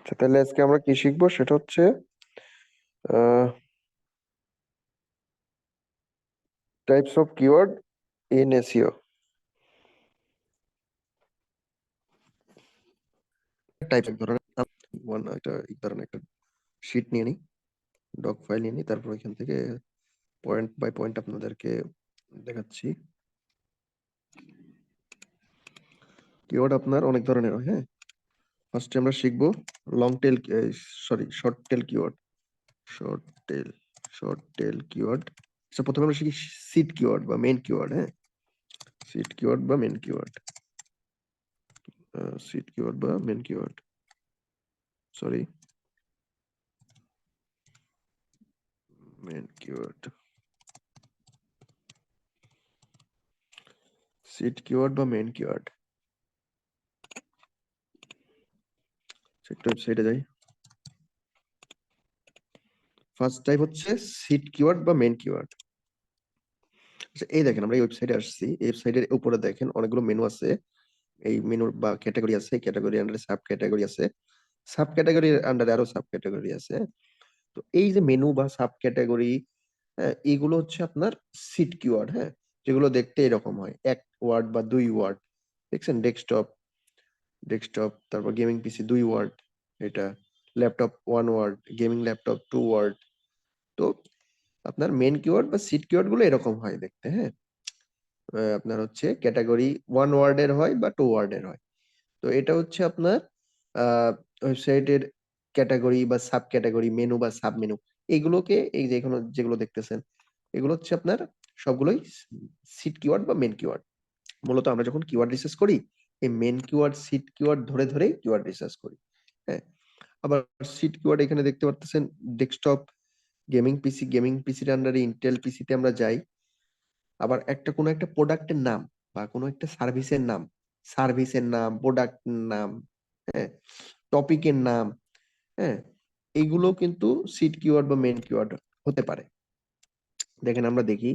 আচ্ছা, তাহলে আজকে আমরা কি শিখবো সেটা হচ্ছে types of keyword in SEO. Type এক ধরনের এক ধরনের একটা শিট নিয়ে নিই, ডক ফাইল নিয়ে নিই, তারপর এখান থেকে পয়েন্ট বাই পয়েন্ট আপনাদেরকে দেখাচ্ছি। কিওয়ার্ড আপনার অনেক ধরনের হয়, হ্যাঁ। ফার্স্টে আমরা শিখবো long tail, short tail keyword. Short tail short tail keyword. আচ্ছা, প্রথমে আমরা শিখি সিট কিওয়ার্ড বা মেইন কিওয়ার্ড, হ্যাঁ। সিট কিওয়ার্ড বা মেইন কিওয়ার্ড, সিট কিওয়ার্ড বা main keyword, sorry, main keyword. Seed keyword বা মেইন কিওয়ার্ড, একটা ওয়েবসাইটে যাই। ফার্স্ট টাইপ হচ্ছে সিট কিওয়ার্ড বা মেইন কিওয়ার্ড। আচ্ছা, এই দেখেন আমরা এই ওয়েবসাইটে আসছি। এই ওয়েবসাইটের উপরে দেখেন অনেকগুলো মেনু আছে। এই মেনুর বা ক্যাটাগরি আছে, ক্যাটাগরি আন্ডারে সাব ক্যাটাগরি আছে, সাব ক্যাটাগরির আন্ডারে আরো সাব ক্যাটাগরি আছে। তো এই যে মেনু বা সাব ক্যাটাগরি, হ্যাঁ, এগুলো হচ্ছে আপনার সিট কিওয়ার্ড, হ্যাঁ। যেগুলো দেখতে এরকম হয়, এক ওয়ার্ড বা দুই ওয়ার্ড। দেখছেন, ডেস্কটপ, তারপর গেমিং পিসি 2 ওয়ার্ড, এটা laptop 1 word, gaming laptop 2 word. তো আপনার মেন কিওয়ার্ড বা সিট কিওয়ার্ড গুলো এরকম হয় দেখতে, হ্যাঁ। আপনার হচ্ছে ক্যাটাগরি 1 ওয়ার্ডের হয় বা 2 ওয়ার্ডের হয়। তো এটা হচ্ছে আপনার ওয়েবসাইটের ক্যাটাগরি বা সাব ক্যাটাগরি, মেনু বা সাব মেনু। এগুলোকে, এই যে এখানে যেগুলো দেখতেছেন, এগুলো হচ্ছে আপনার সবগুলোই সিট কিওয়ার্ড বা মেন কিওয়ার্ড। মূলত আমরা যখন কিওয়ার্ড রিসার্চ করি, এই মেন কিওয়ার্ড সিট কিওয়ার্ড ধরে ধরেই কিওয়ার্ড রিসার্চ করি, হ্যাঁ। আবার সিট কিওয়ার্ড এখানে দেখতে পাচ্ছেন, ডেস্কটপ, গেমিং পিসির আন্ডারে ইন্টেল পিসিতে আমরা যাই। আবার কোনো একটা প্রোডাক্টের নাম বা কোনো একটা সার্ভিসের নাম, প্রোডাক্ট নাম, হ্যাঁ, টপিকের নাম, হ্যাঁ, এইগুলো কিন্তু সিট কিওয়ার্ড বা মেন কিওয়ার্ড হতে পারে। দেখেন আমরা দেখি,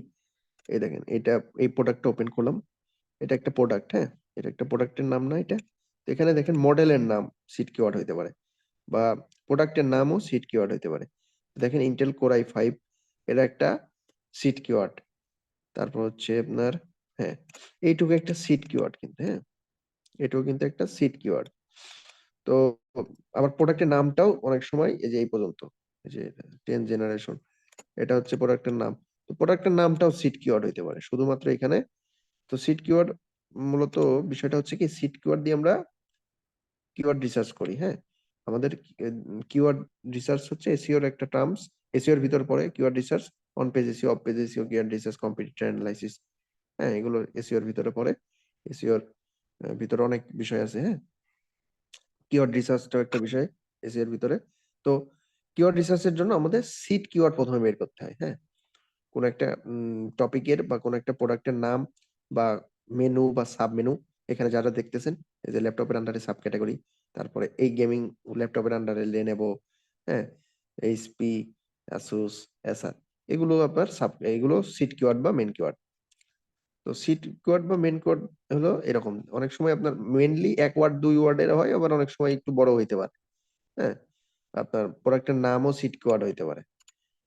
এই দেখেন এটা, এই প্রোডাক্টটা ওপেন করলাম, এটা একটা প্রোডাক্ট, হ্যাঁ। এটা একটা প্রোডাক্টের নাম না এটা? তো এখানে দেখেন মডেলের নাম সিট কিওয়ার্ড হইতে পারে, বা প্রোডাক্টের নামও সিট কিওয়ার্ড হইতে পারে। দেখেন ইন্টেল কোর i5, এটা একটা সিট কিওয়ার্ড। তারপর হচ্ছে আপনার, হ্যাঁ, এইটুকু একটা সিট কিওয়ার্ড কিন্তু, হ্যাঁ, এটুকু কিন্তু একটা সিট কিওয়ার্ড। তো আবার প্রোডাক্টের নামটাও অনেক সময়, এই যে এই পর্যন্ত, এই যে 10 জেনারেশন, এটা হচ্ছে প্রোডাক্টের নাম। তো প্রোডাক্টের নামটাও সিট কিওয়ার্ড হইতে পারে শুধুমাত্র এখানে। তো সিট কিওয়ার্ড, মূলত বিষয়টা হচ্ছে কি, সিট কিওয়ার্ড দিয়ে আমরা কিওয়ার্ড রিসার্চ করি, হ্যাঁ। আমাদের কিওয়ার্ড রিসার্চ হচ্ছে এসইও এর একটা টার্মস। এসইও এর ভিতর পড়ে keyword research, on page SEO, of page SEO, keyword research, competitor analysis, হ্যাঁ, এগুলো এসইও এর ভিতরে পড়ে। এসইও এর ভিতরে অনেক বিষয় আছে, হ্যাঁ। কিওয়ার্ড রিসার্চটাও একটা বিষয় এসইও এর ভিতরে। তো কিওয়ার্ড রিসার্চের জন্য আমাদের সিট কিওয়ার্ড প্রথমে বের করতে হয়, হ্যাঁ। কোন একটা টপিকের বা কোন একটা প্রোডাক্টের নাম বা মেনু বা সাব মেনু, এখানে যারা দেখতেছেন, এই যে ল্যাপটপের আন্ডারে সাব ক্যাটাগরি, তারপরে এই গেমিং ল্যাপটপের আন্ডারে লেনোভো, হ্যাঁ, এইচপি, আসুস, এসার, এগুলো আপনার সাব, এগুলো সিট কিওয়ার্ড বা মেন কিওয়ার্ড। তো সিট কিওয়ার্ড বা মেন কিওয়ার্ড হলো এরকম, অনেক সময় আপনার মেইনলি 1 ওয়ার্ড 2 ওয়ার্ডের হয়, আবার অনেক সময় একটু বড় হইতে পারে, হ্যাঁ। আপনার প্রোডাক্টের নামও সিট কিওয়ার্ড হইতে পারে,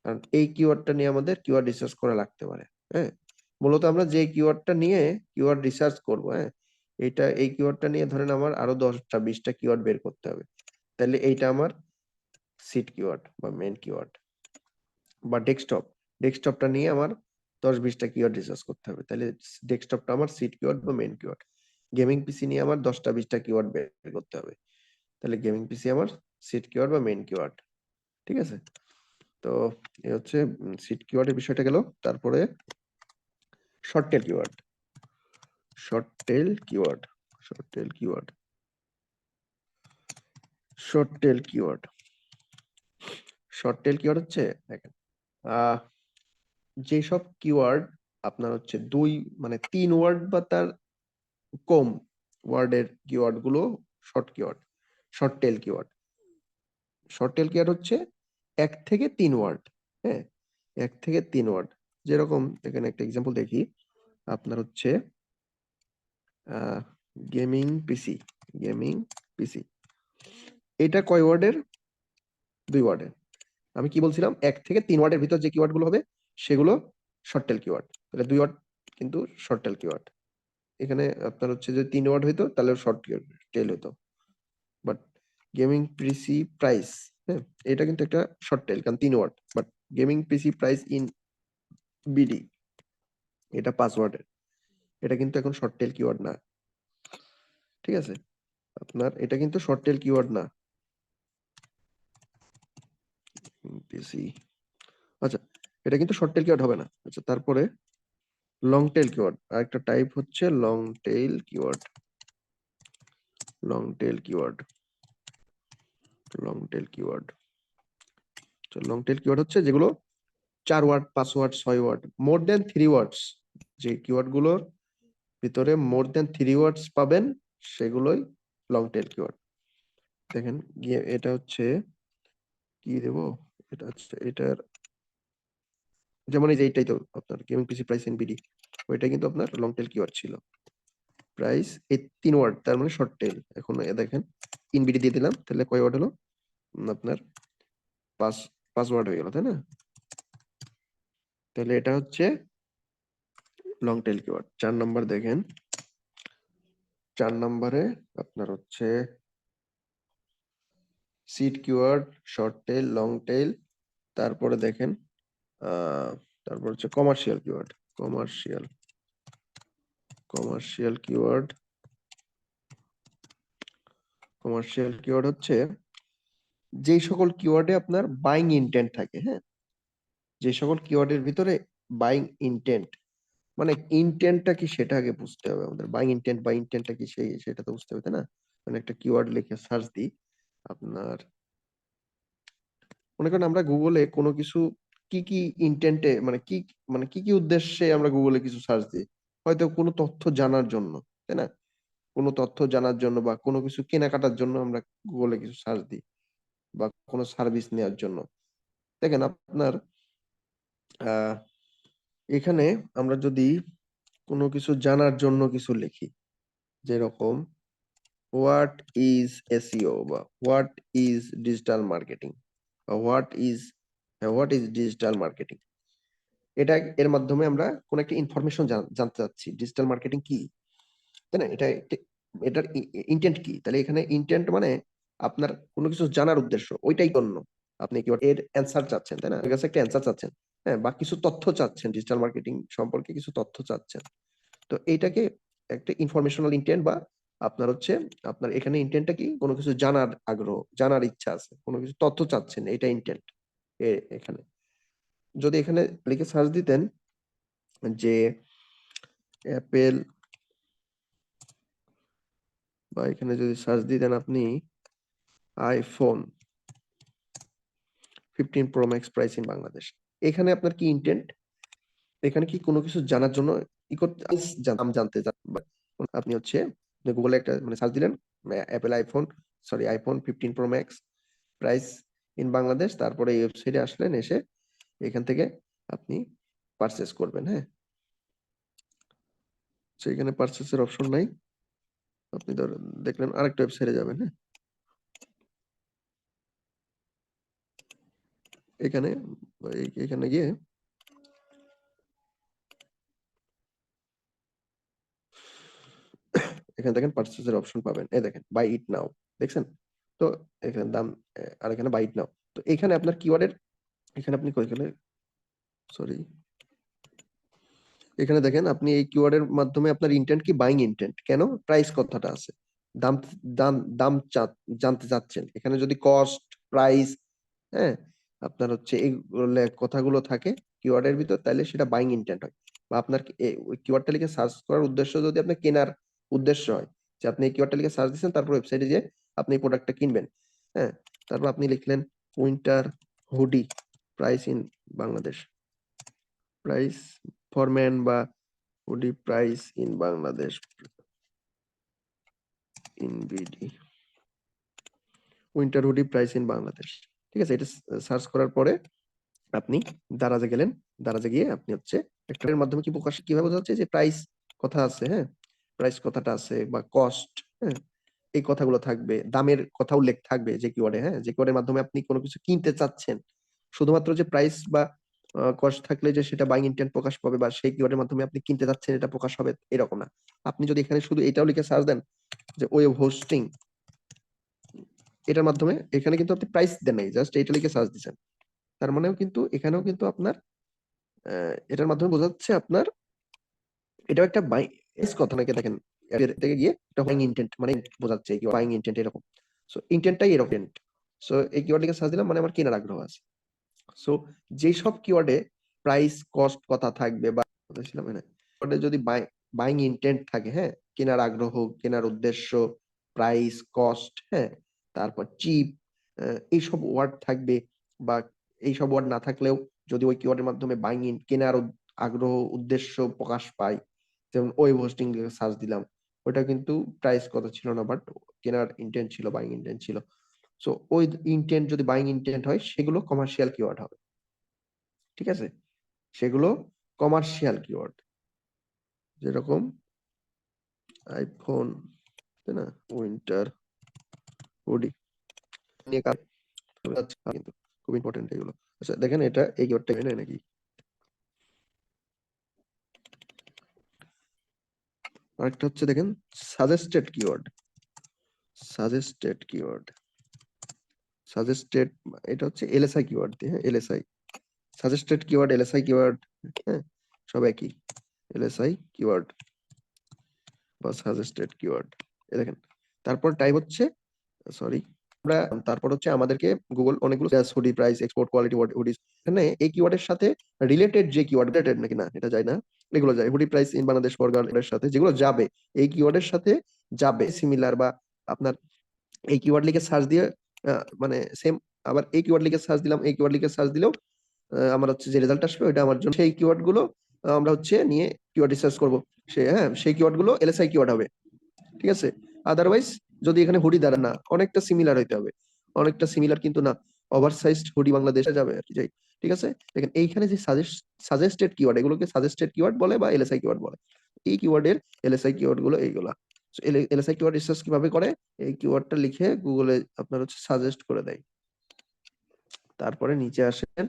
কারণ এই কিওয়ার্ডটা নিয়ে আমাদের কিওয়ার্ড রিসার্চ করা লাগতে পারে, হ্যাঁ। মূলত আমরা যে কিওয়ার্ডটা নিয়ে কিওয়ার্ড রিসার্চ করব, হ্যাঁ, এই কিওয়ার্ডটা নিয়ে ধরেন আমার আরো 10টা 20টা কিওয়ার্ড বের করতে হবে, তাহলে এইটা আমার সিট কিওয়ার্ড বা মেন কিওয়ার্ড। বা ডেস্কটপটা নিয়ে আমার 10-20টা কিওয়ার্ড রিসার্চ করতে হবে, তাহলে ডেস্কটপটা আমার সিট কিওয়ার্ড বা মেন কিওয়ার্ড। গেমিং পিসি নিয়ে আমার 10টা 20টা কিওয়ার্ড বের করতে হবে, তাহলে গেমিং পিসি আমার সিট কিওয়ার্ড বা মেন কিওয়ার্ড, ঠিক আছে। তো এই হচ্ছে সিট কিওয়ার্ডের বিষয়টা গেল। তারপরে short tail keyword, short tail keyword, short tail keyword, short tail keyword. Short tail keyword হচ্ছে, দেখেন, আহ যেসব কিওয়ার্ড আপনার হচ্ছে মানে 3 ওয়ার্ড বা তার কম ওয়ার্ডের কিওয়ার্ড গুলো short keyword, short tail keyword. Short tail keyword হচ্ছে 1 থেকে 3 ওয়ার্ড, হ্যাঁ, 1 থেকে 3 ওয়ার্ড। যেরকম এখানে একটা এক্সাম্পল দেখি, আপনার হচ্ছে গেমিং পিসি, গেমিং পিসি, এটা কয় ওয়ার্ডের? 2 ওয়ার্ডের। আমি কি বলছিলাম, 1 থেকে 3 ওয়ার্ডের ভিতর যে কিওয়ার্ড গুলো হবে সেগুলো শর্ট টেল কিওয়ার্ড। তাহলে 2 ওয়ার্ড কিন্তু শর্ট টেল কিওয়ার্ড। এখানে আপনার হচ্ছে যদি 3 ওয়ার্ড হইতো তাহলে শর্ট টেল হতো। বাট গেমিং পিসি প্রাইস, হ্যাঁ, এটা কিন্তু একটা শর্ট টেল, কারণ 3 word. But gaming PC price in BD এটা 5 ওয়ার্ডের। এটা কিন্তু এখন শর্ট টেল কিওয়ার্ড না, ঠিক আছে? আপনার এটা কিন্তু শর্ট টেল কিওয়ার্ড না। পিসি, আচ্ছা, এটা কিন্তু শর্ট টেল কিওয়ার্ড হবে না। আচ্ছা, তারপরে লং টেল কিওয়ার্ড, আরেকটা টাইপ হচ্ছে long tail keyword. Long tail keyword, long tail keyword, long tail keyword হচ্ছে যেগুলো 4 ওয়ার্ড, 5 ওয়ার্ড, 6 ওয়ার্ড, মোর দেন 3 ওয়ার্ডস। যে কিওয়ার্ড গুলোর ভিতরে মোর দেন 3 ওয়ার্ডস পাবেন সেগুলোই লং টেল কিওয়ার্ড। দেখেন এটা হচ্ছে কি দেব, এটা হচ্ছে এটার, যেমন এই যে এইটাই তো আপনার gaming PC price in BD, ওইটা কিন্তু আপনার লং টেল কিওয়ার্ড ছিল। প্রাইস এই 3 ওয়ার্ড, তার মানে শর্ট টেল। এখন দেখেন ইন বিডি দিয়ে দিলাম, তাহলে কয় ওয়ার্ড হলো? আপনার 5 ওয়ার্ড হয়ে গেল, তাই না? তাহলে এটা হচ্ছে লং টেল কিওয়ার্ড। 4 নাম্বার দেখেন, 4 নম্বরে আপনার হচ্ছে seed keyword, short tail, long টেল। তারপরে দেখেন তারপর হচ্ছে commercial keyword. Commercial, commercial keyword, commercial keyword হচ্ছে যেই সকল কিওয়ার্ডে আপনার বাইং ইন্টেন্ট থাকে, হ্যাঁ, যে সকল কিওয়ার্ডের ভিতরে বাইং ইন্টেন্ট, মানে ইন্টেন্টটা কি সেটা আগে বুঝতে হবে আমাদের। বাইং ইন্টেন্ট বা ইন্টেন্টটা কি সেটা তো বুঝতে হবে, তাই না? মানে একটা কিওয়ার্ড লিখে সার্চ দিই, আপনার মনে করেন আমরা গুগলে কোনো কিছু কি কি ইন্টেন্টে, মানে কি কি উদ্দেশ্যে আমরা গুগলে কিছু সার্চ দিই, হয়তো কোনো তথ্য জানার জন্য, তাই না? কোনো তথ্য জানার জন্য বা কোনো কিছু কেনাকাটার জন্য আমরা গুগলে কিছু সার্চ দিই, বা কোনো সার্ভিস নেওয়ার জন্য। দেখেন আপনার আহ এখানে আমরা যদি কোনো কিছু জানার জন্য কিছু লিখি, যেরকম হোয়াট ইজ এসইও, বা হোয়াট ইজ ডিজিটাল মার্কেটিং, বা হোয়াট ইজ ডিজিটাল মার্কেটিং, এটা এর মাধ্যমে আমরা কোন একটা ইনফরমেশন জানতে চাচ্ছি, ডিজিটাল মার্কেটিং কি, তাই না? এটার ইন্টেন্ট কি? তাহলে এখানে ইন্টেন্ট মানে আপনার কোনো কিছু জানার উদ্দেশ্য, ওইটাই জন্য আপনি কি এর অ্যান্সার চাচ্ছেন, তাই না? আপনার কাছে একটা অ্যান্সার চাচ্ছেন, হ্যাঁ, বা কিছু তথ্য চাচ্ছেন, ডিজিটাল মার্কেটিং সম্পর্কে কিছু তথ্য চাচ্ছেন। তো এইটাকে একটা ইনফরমেশনাল ইন্টেন্ট, বা আপনার হচ্ছে আপনার এখানে ইন্টেন্টটা কি, কোনো কিছু জানার আগ্রহ, জানার ইচ্ছা আছে, কোনো কিছু তথ্য চাচ্ছেন, এটা ইন্টেন্ট। এখানে যদি এখানে লিখে সার্চ দিতেন যে অ্যাপেল, বা এখানে যদি সার্চ দিতেন আপনি iPhone 15 pro max price in Bangladesh, এখানে আপনার কি ইন্টেন্ট? এখানে কি কোনো কিছু জানার জন্য দাম জানতে চান, আপনি হচ্ছে গুগলে একটা মানে সার্চ দিলেন Apple iPhone, sorry iPhone 15 pro max price in Bangladesh, তারপরে এই ওয়েবসাইটে আসলেন, এসে এখান থেকে আপনি পারচেস করবেন, হ্যাঁ। সেখানে পারচেসের অপশন নাই, আপনি ধরেন দেখলেন আরেকটা ওয়েবসাইটে যাবেন, হ্যাঁ, এখানে এখানে গিয়ে এখানে দেখেন পারচেসের অপশন পাবেন, এই দেখেন বাই ইট নাও, দেখছেন? তো এখানে দাম, আর এখানে বাই ইট নাও। তো এখানে আপনার কিওয়ার্ডের, এখানে আপনি এখানে সরি, এখানে দেখেন আপনি এই কিওয়ার্ডের মাধ্যমে আপনার ইন্টেন্ট কি, বাইং ইন্টেন্ট, কেন? প্রাইস কথাটা আছে, দাম, দাম দাম জানতে চাচ্ছেন। এখানে যদি কস্ট, প্রাইস, হ্যাঁ, আপনার হচ্ছে এই কথাগুলো থাকে কিওয়ার্ডের ভিতর, তাহলে সেটা বাইং ইন্টেন্ট হয়। বা আপনার ওই কিওয়ার্ডটা লিখে সার্চ করার উদ্দেশ্য যদি আপনার কেনার উদ্দেশ্য হয়, যে আপনি এই কিওয়ার্ডটা লিখে সার্চ দিচ্ছেন, তারপর ওয়েবসাইটে যে আপনি এই প্রোডাক্টটা কিনবেন, হ্যাঁ, তারপর আপনি লিখলেন winter hoodie price in Bangladesh, price for man, বা hoodie price in Bangladesh in BD, winter hoodie price in Bangladesh, ঠিক আছে? এটা সার্চ করার পরে আপনি দারাজে গেলেন, দারাজে গিয়ে আপনি হচ্ছে একটার মাধ্যমে কি প্রকাশ কিভাবে বোঝা যাচ্ছে যে প্রাইস কথা আছে, হ্যাঁ, প্রাইস কথাটা আছে, বা কস্ট, হ্যাঁ, এই কথাগুলো থাকবে, দামের কথা উল্লেখ থাকবে যে কিওয়ার্ডে, হ্যাঁ, যে কিওয়ার্ডের মাধ্যমে আপনি কোনো কিছু কিনতে চাচ্ছেন। শুধুমাত্র যে প্রাইস বা কস্ট থাকলে যে সেটা বাইং ইন্টেন্ট প্রকাশ পাবে বা সেই কিওয়ার্ডের মাধ্যমে আপনি কিনতে চাচ্ছেন এটা প্রকাশ হবে এরকম না। আপনি যদি এখানে শুধু এটাও লিখে সার্চ দেন যে ওয়েব হোস্টিং, এটার মাধ্যমে এখানে কিন্তু আপনি প্রাইস দেন নাই, জাস্ট এটা লিখে সার্চ দিচ্ছেন। তার মানেও কিন্তু এখানেও কিন্তু আপনার এটার মাধ্যমে বোঝা যাচ্ছে আপনার এটাও একটা বাই কথা নাকি দেখেন এর থেকে গিয়ে এটা বাইং ইন্টেন্ট মানে বোঝাচ্ছে কি বাইং ইন্টেন্ট এরকম। সো ইন্টেন্টটাই এরকম। সো এই কিওয়ার্ড লিখে সার্চ দিলাম মানে আমার কেনার আগ্রহ আছে। সো যেই সব কিওয়ার্ডে প্রাইস কস্ট কথা থাকবে বা বলেছিলাম না কিওয়ার্ডে যদি বাইং ইন্টেন্ট থাকে, হ্যাঁ, কেনার আগ্রহ, কেনার উদ্দেশ্য, প্রাইস কস্ট, হ্যাঁ, তারপর চিপ, এইসব ওয়ার্ড থাকবে বা এইসব ওয়ার্ড না থাকলেও যদি ওই কিওয়ার্ডের মাধ্যমে বাইং ইন কেনার আগ্রহ উদ্দেশ্য প্রকাশ পায়, যেমন ওয়েব হোস্টিং সার্চ দিলাম, ওটা কিন্তু প্রাইস কথা ছিল না বাট কেনার ইন্টেন্ট ছিল, বাইং ইন্টেন্ট ছিল। সো ওই ইন্টেন্ট যদি বাইং ইন্টেন্ট হয় সেগুলো কমার্শিয়াল কিওয়ার্ড হবে। ঠিক আছে, সেগুলো কমার্শিয়াল কিওয়ার্ড, যেরকম আইফোন, তাই না, উইন্টার হুডি নিয়ে কাজ কিন্তু খুব ইম্পর্টেন্ট এগুলো। আচ্ছা দেখেন এটা এই কিওয়ার্ডটা এনে নাকি আরেকটা হচ্ছে দেখেন suggested keyword. Suggested keyword, suggested এটা হচ্ছে এলএসআই কিওয়ার্ড দিয়ে, হ্যাঁ, LSI suggested keyword, LSI keyword, হ্যাঁ, সব একই। এলএসআই কিওয়ার্ড বা সাজেস্টেড কিওয়ার্ড, এই দেখেন। তারপর টাইপ হচ্ছে সরি আমরা তারপর হচ্ছে আমাদেরকে গুগল অনেকগুলো hoodie price export quality hoodies, এখানে এই কিওয়ার্ডের সাথে রিলেটেড যে কিওয়ার্ড রিলেটেড নাকি না এটা যায় না, এগুলো যায় hoodie price in Bangladesh for গার্লের সাথে যেগুলো যাবে এই কিওয়ার্ডের সাথে যাবে সিমিলার বা আপনার এই কিওয়ার্ড লিখে সার্চ দিয়ে মানে সেম, আবার এই কিওয়ার্ড লিখে সার্চ দিলাম, এই কিওয়ার্ড লিখে সার্চ দিলেও আমার হচ্ছে যে রেজাল্ট আসবে ওইটা আমার জন্য সেই কিওয়ার্ড গুলো আমরা হচ্ছে নিয়ে কিওয়ার্ড রিসার্চ করব, সে হ্যাঁ সেই কিওয়ার্ড গুলো এলএসআই কিওয়ার্ড হবে। ঠিক আছে, আদারওয়াইজ যদি এখানে হুডি দ্বারা না অনেকটা সিমিলার হইতে হবে, অনেকটা সিমিলার কিন্তু না, ওভারসাইজড হুডি বাংলাদেশে যাবে আর কি যাই। ঠিক আছে, দেখেন এইখানে যে সাজেস্টেড কিওয়ার্ড এগুলোকে সাজেস্টেড কিওয়ার্ড বলে বা এলএসআই কিওয়ার্ড বলে। এই কিওয়ার্ডের এলএসআই কিওয়ার্ড গুলো এইগুলা। এলএসআই কিওয়ার্ড রিসার্চ কিভাবে করে, এই কিওয়ার্ডটা লিখে গুগলে আপনার হচ্ছে সাজেস্ট করে দেয়। তারপরে নিচে আসেন,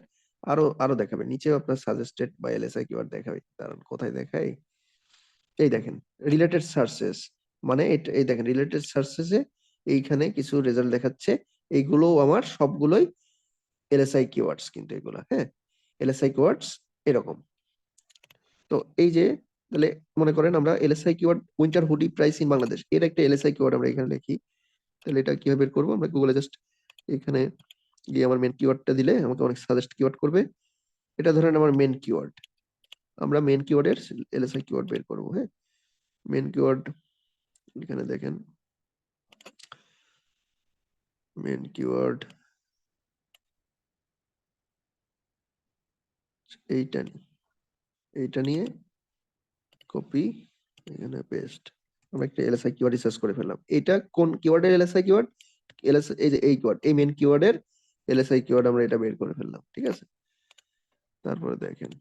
আরো আরো দেখাবে নিচেও আপনার সাজেস্টেড বা এলএসআই কিওয়ার্ড দেখাবে, কারণ কোথায় দেখাই এই দেখেন রিলেটেড সার্চেস, মানে এই দেখেন রিলেটেড সার্চেসে এইখানে কিছু রেজাল্ট দেখাচ্ছে, এইগুলো আমার সবগুলোই এলএসআই কিওয়ার্ডস কিন্তু এগুলা, হ্যাঁ, এলএসআই কিওয়ার্ডস এরকম। তো এই যে তাহলে মনে করেন আমরা LSI keyword winter hoodie price in Bangladesh এর একটা এলএসআই কিওয়ার্ড আমরা এখানে লিখি, তাহলে এটা কিভাবে বের করবো, আমরা গুগলে জাস্ট এখানে গিয়ে আমার মেন কিওয়ার্ডটা দিলে আমাকে অনেক সাজেস্ট কিওয়ার্ড করবে। এটা ধরেন আমার মেন কিওয়ার্ড, আমরা মেন কিওয়ার্ডের এলএসআই কিওয়ার্ড বের করবো, হ্যাঁ, মেন কিওয়ার্ড এখানে দেখেন মেন কিওয়ার্ড এইটা নিয়ে, এইটা নিয়ে কপি এখানে পেস্ট, আমরা একটা এলএসআই কিওয়ার্ড রিসার্চ করে ফেললাম। এটা কোন কিওয়ার্ডের এলএসআই কিওয়ার্ড, এলএসআই এই যে এই কিওয়ার্ড এই মেন কিওয়ার্ডের এলএসআই কিওয়ার্ড আমরা এটা বের করে ফেললাম। ঠিক আছে, তারপরে দেখেন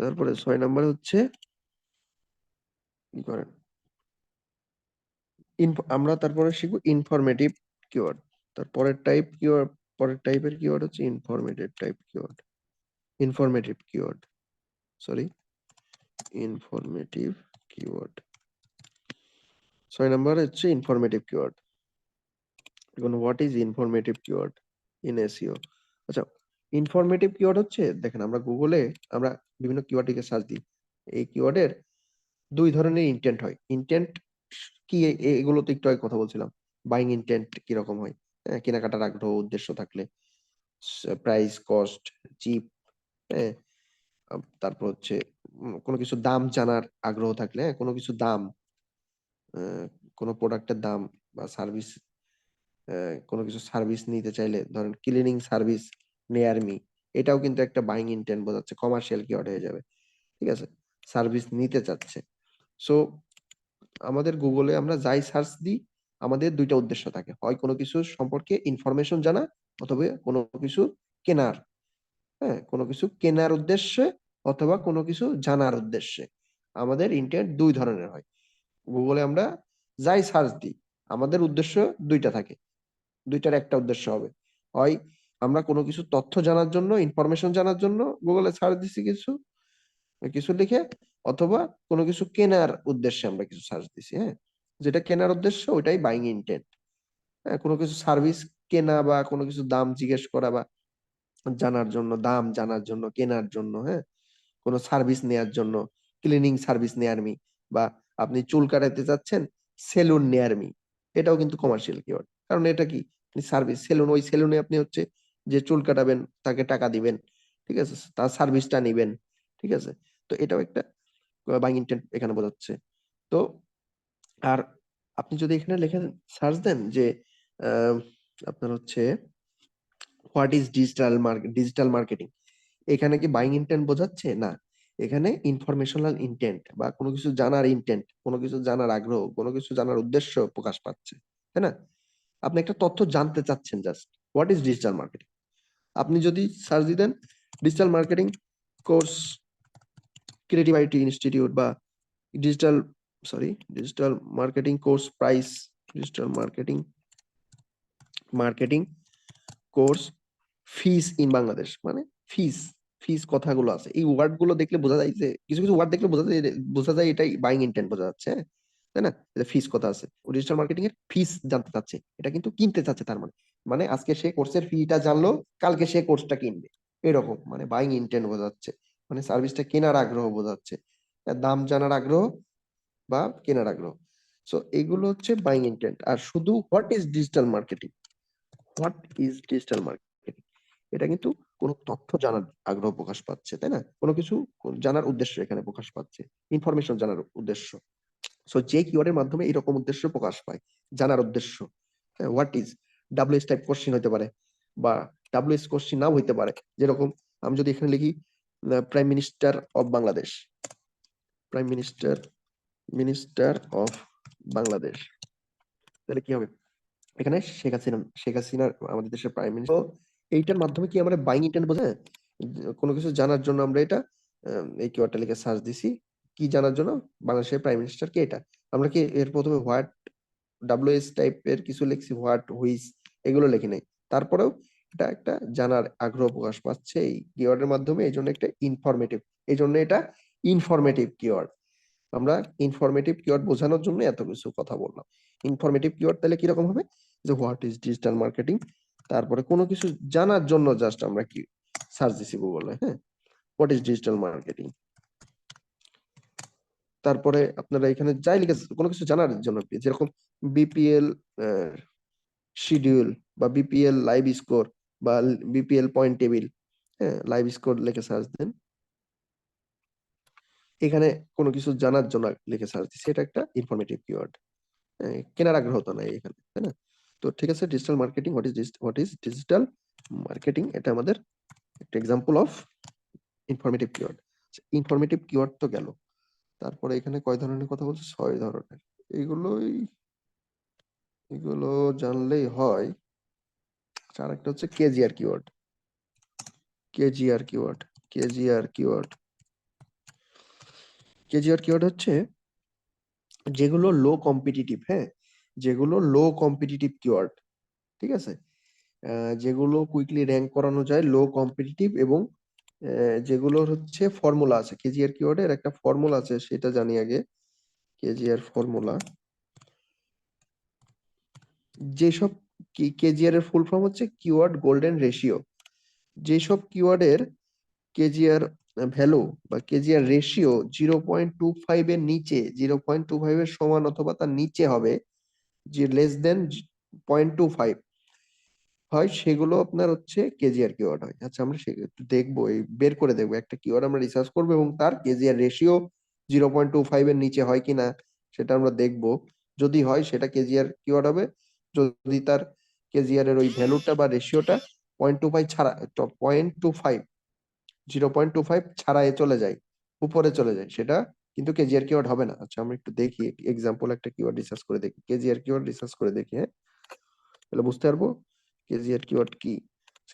তারপরে 6 নাম্বার হচ্ছে কি করেন আমরা তারপরে শিখবো ইনফরমেটিভ কিওয়ার্ড। তারপরের টাইপ কিওয়ার্ড, পরের টাইপের কিওয়ার্ড হচ্ছে informative type keyword, informative keyword, sorry informative keyword. 6 number হচ্ছে ইনফরমেটিভ কিওয়ার্ড। এখন what is informative keyword in SEO. আচ্ছা, ইনফরমেটিভ কিওয়ার্ড হচ্ছে দেখেন আমরা গুগলে আমরা বিভিন্ন কিওয়ার্ড লিখে সার্চ দিই, এই কিওয়ার্ডের দুই ধরনের ইন্টেন্ট হয়। ইন্টেন্ট কি এগুলো তো একটু আগে কথা বলছিলাম, বাইং ইন্টেন্ট কিরকম হয়, হ্যাঁ, কেনাকাটার আগ্রহ উদ্দেশ্য থাকলে, প্রাইস কস্ট চিপ, হ্যাঁ, তারপর হচ্ছে কোনো কিছু দাম জানার আগ্রহ থাকলে, হ্যাঁ, কোনো কিছু দাম, কোনো প্রোডাক্টের দাম বা সার্ভিস, কোনো কিছু সার্ভিস নিতে চাইলে ধরেন ক্লিনিং সার্ভিস নেয়ার মি, এটাও কিন্তু একটা বাইং ইন্টেন্ট বোঝাচ্ছে, কমার্শিয়াল কিওয়ার্ড হয়ে যাবে। ঠিক আছে, সার্ভিস নিতে চাচ্ছে। সো আমাদের গুগলে আমরা যাই সার্চ দিই আমাদের দুইটা উদ্দেশ্য থাকে, হয় কোনো কিছু সম্পর্কে ইনফরমেশন জানা অথবা কোনো কিছু কেনার, হ্যাঁ, কোনো কিছু কেনার উদ্দেশ্যে অথবা কোনো কিছু জানার উদ্দেশ্যে। আমাদের ইন্টেন্ট দুই ধরনের হয়। গুগলে আমরা যাই সার্চ দিই, আমাদের উদ্দেশ্য দুইটা থাকে, দুইটার একটা উদ্দেশ্য হবে, হয় আমরা কোনো কিছু তথ্য জানার জন্য, ইনফরমেশন জানার জন্য গুগলে সার্চ দিছি কিছু কিছু লিখে, অথবা কোনো কিছু কেনার উদ্দেশ্যে আমরা কিছু সার্চ দিছি। হ্যাঁ, যেটা কেনার উদ্দেশ্য ওইটাই বাইং ইন্টেন্ট। হ্যাঁ, কোনো কিছু সার্ভিস কেনা বা কোনো কিছু দাম জিজ্ঞেস করা বা জানার জন্য, দাম জানার জন্য, কেনার জন্য, হ্যাঁ, কোনো সার্ভিস নেয়ার জন্য, ক্লিনিং সার্ভিস নেয়ার মি, বা আপনি চুল কাটাতে চাচ্ছেন, সেলুন নেয়ার মি, এটাও কিন্তু কমার্শিয়াল কিওয়ার্ড। কারণ এটা কি, সার্ভিস, সেলুন, ওই সেলুনে আপনি হচ্ছে যে চুল কাটাবেন তাকে টাকা দিবেন, ঠিক আছে, তার সার্ভিসটা নিবেন, ঠিক আছে। তো এটাও একটা বাইং ইন্টেন্ট এখানে বোঝাচ্ছে। তো আর আপনি যদি এখানে লেখেন, সার্চ দেন যে আহ, আপনার হচ্ছে হোয়াট ইজ ডিজিটাল মার্কেটিং, এখানে কি বাইং ইন্টেন্ট বোঝাচ্ছে? না, এখানে ইনফরমেশনাল ইন্টেন্ট বা কোনো কিছু জানার ইন্টেন্ট, কোনো কিছু জানার আগ্রহ, কোনো কিছু জানার উদ্দেশ্য প্রকাশ পাচ্ছে, তাই না? আপনি একটা তথ্য জানতে চাচ্ছেন, just what is digital marketing. আপনি যদি সার্চ দিতেন digital marketing course, creative IT institute, বা digital digital marketing course price, digital marketing marketing course fees in Bangladesh, মানে ফিস, ফিস কথাগুলো আছে, এই ওয়ার্ড গুলো দেখলে বোঝা যায় যে, কিছু কিছু ওয়ার্ড দেখলে বোঝা যায় এটাই বাইং ইন্টেন্ট বোঝা যাচ্ছে, হ্যাঁ, তাই না? ফিস কথা আছে, ডিজিটাল মার্কেটিং এর ফিস জানতে চাচ্ছে, এটা কিন্তু কিনতে চাচ্ছে, তার মানে, মানে আজকে সে কোর্সের ফিটা জানলো, কালকে সে কোর্সটা কিনবে, এরকম, মানে বাইং ইন্টেন্ট বোঝাচ্ছে, মানে সার্ভিসটা কেনার আগ্রহ বোঝাচ্ছে, দাম জানার আগ্রহ বা কেনার আগ্রহ। সো এগুলো হচ্ছে বাইং ইন্টেন্ট। আর শুধু what is digital marketing, what is digital marketing, এটা কিন্তু কোনো তথ্য জানার আগ্রহ প্রকাশ পাচ্ছে, তাই না? কোনো কিছু জানার উদ্দেশ্য এখানে প্রকাশ পাচ্ছে, ইনফরমেশন জানার উদ্দেশ্য। সো যে কিওয়ার্ডের মাধ্যমে এরকম উদ্দেশ্য প্রকাশ পায়, জানার উদ্দেশ্য, হোয়াট ইজ, ডাব্লিউএস টাইপ কোশ্চিন হতে পারে, বা ডাব্লিউএস কোশ্চিন নাও হইতে পারে। যেরকম আমি যদি এখানে লিখি prime minister of Bangladesh, prime minister, minister of Bangladesh, তাহলে কি হবে? এখানে শেখ হাসিনা আমাদের দেশের প্রাইম মিনিস্টার। এইটার মাধ্যমে কি আমরা বাইং ইন্টেন্ট বোঝায়, কোনো কিছু জানার জন্য আমরা এটা এই কিওয়ার্ডটা লিখে সার্চ দিছি, কি জানার জন্য, বাংলাদেশের প্রাইম মিনিস্টার কে, এটা আমরা কি এর প্রথমে হোয়াট, ডাব্লিউএস টাইপের কিছু লিখছি, হোয়াট, হুইচ, এগুলো লিখি নাই, তারপরেও এটা একটা জানার আগ্রহ প্রকাশ পাচ্ছে এই কিওয়ার্ডের মাধ্যমে, এই জন্য একটা ইনফরমেটিভ, এই জন্য এটা ইনফরমেটিভ কিওয়ার্ড। আমরা ইনফরমেটিভ কিওয়ার্ড বোঝানোর জন্য এত কিছু কথা বললাম। ইনফরমেটিভ কিওয়ার্ড তাহলে কিরকম হবে, যে হোয়াট ইজ ডিজিটাল মার্কেটিং, তারপরে কোনো কিছু জানার জন্য জাস্ট আমরা কি সার্চ দিছি গুগলে, হ্যাঁ, হোয়াট ইজ ডিজিটাল মার্কেটিং, তারপরে আপনারা এখানে যাই লিখে কোনো কিছু জানার জন্য, যেরকম বিপিএল শিডিউল, বা বিপিএল লাইভ স্কোর, বা বিপিএল পয়েন্ট টেবিল, হ্যাঁ, লাইভ স্কোর লিখে সার্চ দেন, এখানে কোনো কিছু জানার জন্য লিখে সার্চ দিচ্ছি, এটা একটা ইনফরমেটিভ কিওয়ার্ড। কেনার আগ্রহ তো নাই এখানে, তাই না? তো ঠিক আছে, digital marketing, what is digital marketing, এটা আমাদের একটা example of informative keyword. Informative keyword তো গেল, তারপরে এখানে কয় ধরনের কথা বলছে, 6 ধরনের। এগুলোই, এগুলো জানলেই হয়। আর একটা হচ্ছে KGR keyword, KGR keyword, KGR keyword, KGR keyword হচ্ছে যেগুলো লো কম্পিটিটিভ, হ্যাঁ, যেগুলো লো কম্পিটিটিভ কিওয়ার্ড, ঠিক আছে, যেগুলো কুইকলি র্যাঙ্ক করানো যায়, লো কম্পিটিটিভ, এবং যেগুলোর হচ্ছে ফর্মুলা আছে, কেজিআর কিওয়ার্ডের একটা ফর্মুলা আছে, সেটা জানি আগে। কেজিআর ফর্মুলা, যেসব কেজিআর এর ফুল ফর্ম হচ্ছে কিওয়ার্ড গোল্ডেন রেশিও, যেসব কিওয়ার্ডের কেজিআর ভ্যালু বা কেজিআর রেশিও 0.25 এর নিচে, 0.25 এর সমান অথবা তার নিচে হবে, যে লেস দেন 0.25 হয়, সেগুলো আপনার হচ্ছে কেজিআর কিওয়ার্ড হয়। আচ্ছা, আমরা একটু দেখবো, এই বের করে দেখবো, একটা কিওয়ার্ড আমরা রিসার্চ করবো এবং তার কেজিআর রেশিও 0.25 এর নিচে হয় কিনা সেটা আমরা দেখবো। যদি হয় সেটা কেজিআর কিওয়ার্ড হবে, যদি তার কেজিআর এর ওই ভ্যালুটা বা রেশিওটা 0.25 ছাড়া, 0.25, 0.25 ছাড়াই চলে যায়, উপরে চলে যায়, সেটা কিন্তু কেজিআর কিওয়ার্ড হবে না। আচ্ছা, আমরা একটু দেখি এক্সাম্পল, একটা কিওয়ার্ড রিসার্চ করে দেখি, কেজিআর কিওয়ার্ড রিসার্চ করে দেখি, হ্যাঁ, তাহলে বুঝতে পারবো কেজিআর কিওয়ার্ড কি।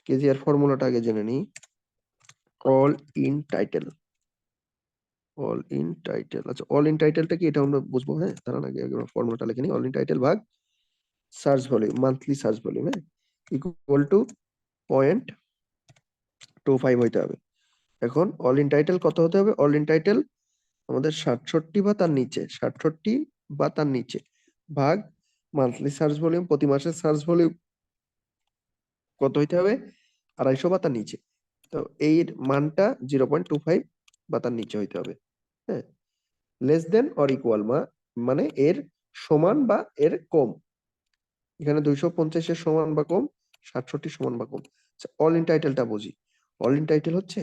কেজিআর ফর্মুলাটা আগে জেনে নিই। All in title, all in title. আচ্ছা, অল ইন টাইটেলটা কি এটা আমরা বুঝবো। হ্যাঁ, তার আগে ফর্মুলাটা লিখে নিই। অল ইন টাইটেল ভাগ search volume, monthly search volume, হ্যাঁ, ইকুয়াল টু 0.25 হইতে হবে। এখন অল ইন টাইটেল কত হতে হবে? অল ইন টাইটেল আমাদের 67 বা তার নিচে, 67 বা তার নিচে, ভাগ মান্থলি সার্চ ভলিউম, প্রতি মাসের সার্চ ভলিউম কত হইতে হবে? 250 বা তার নিচে। তো এর মানটা 0.25 বা তার নিচে হইতে হবে। হ্যাঁ, লেস দেন অর ইকুয়াল মানে এর সমান বা এর কম। এখানে 250 এর সমান বা কম, 67 সমান বা কম। অল ইন টাইটেলটা বুঝি। অল ইন টাইটেল হচ্ছে,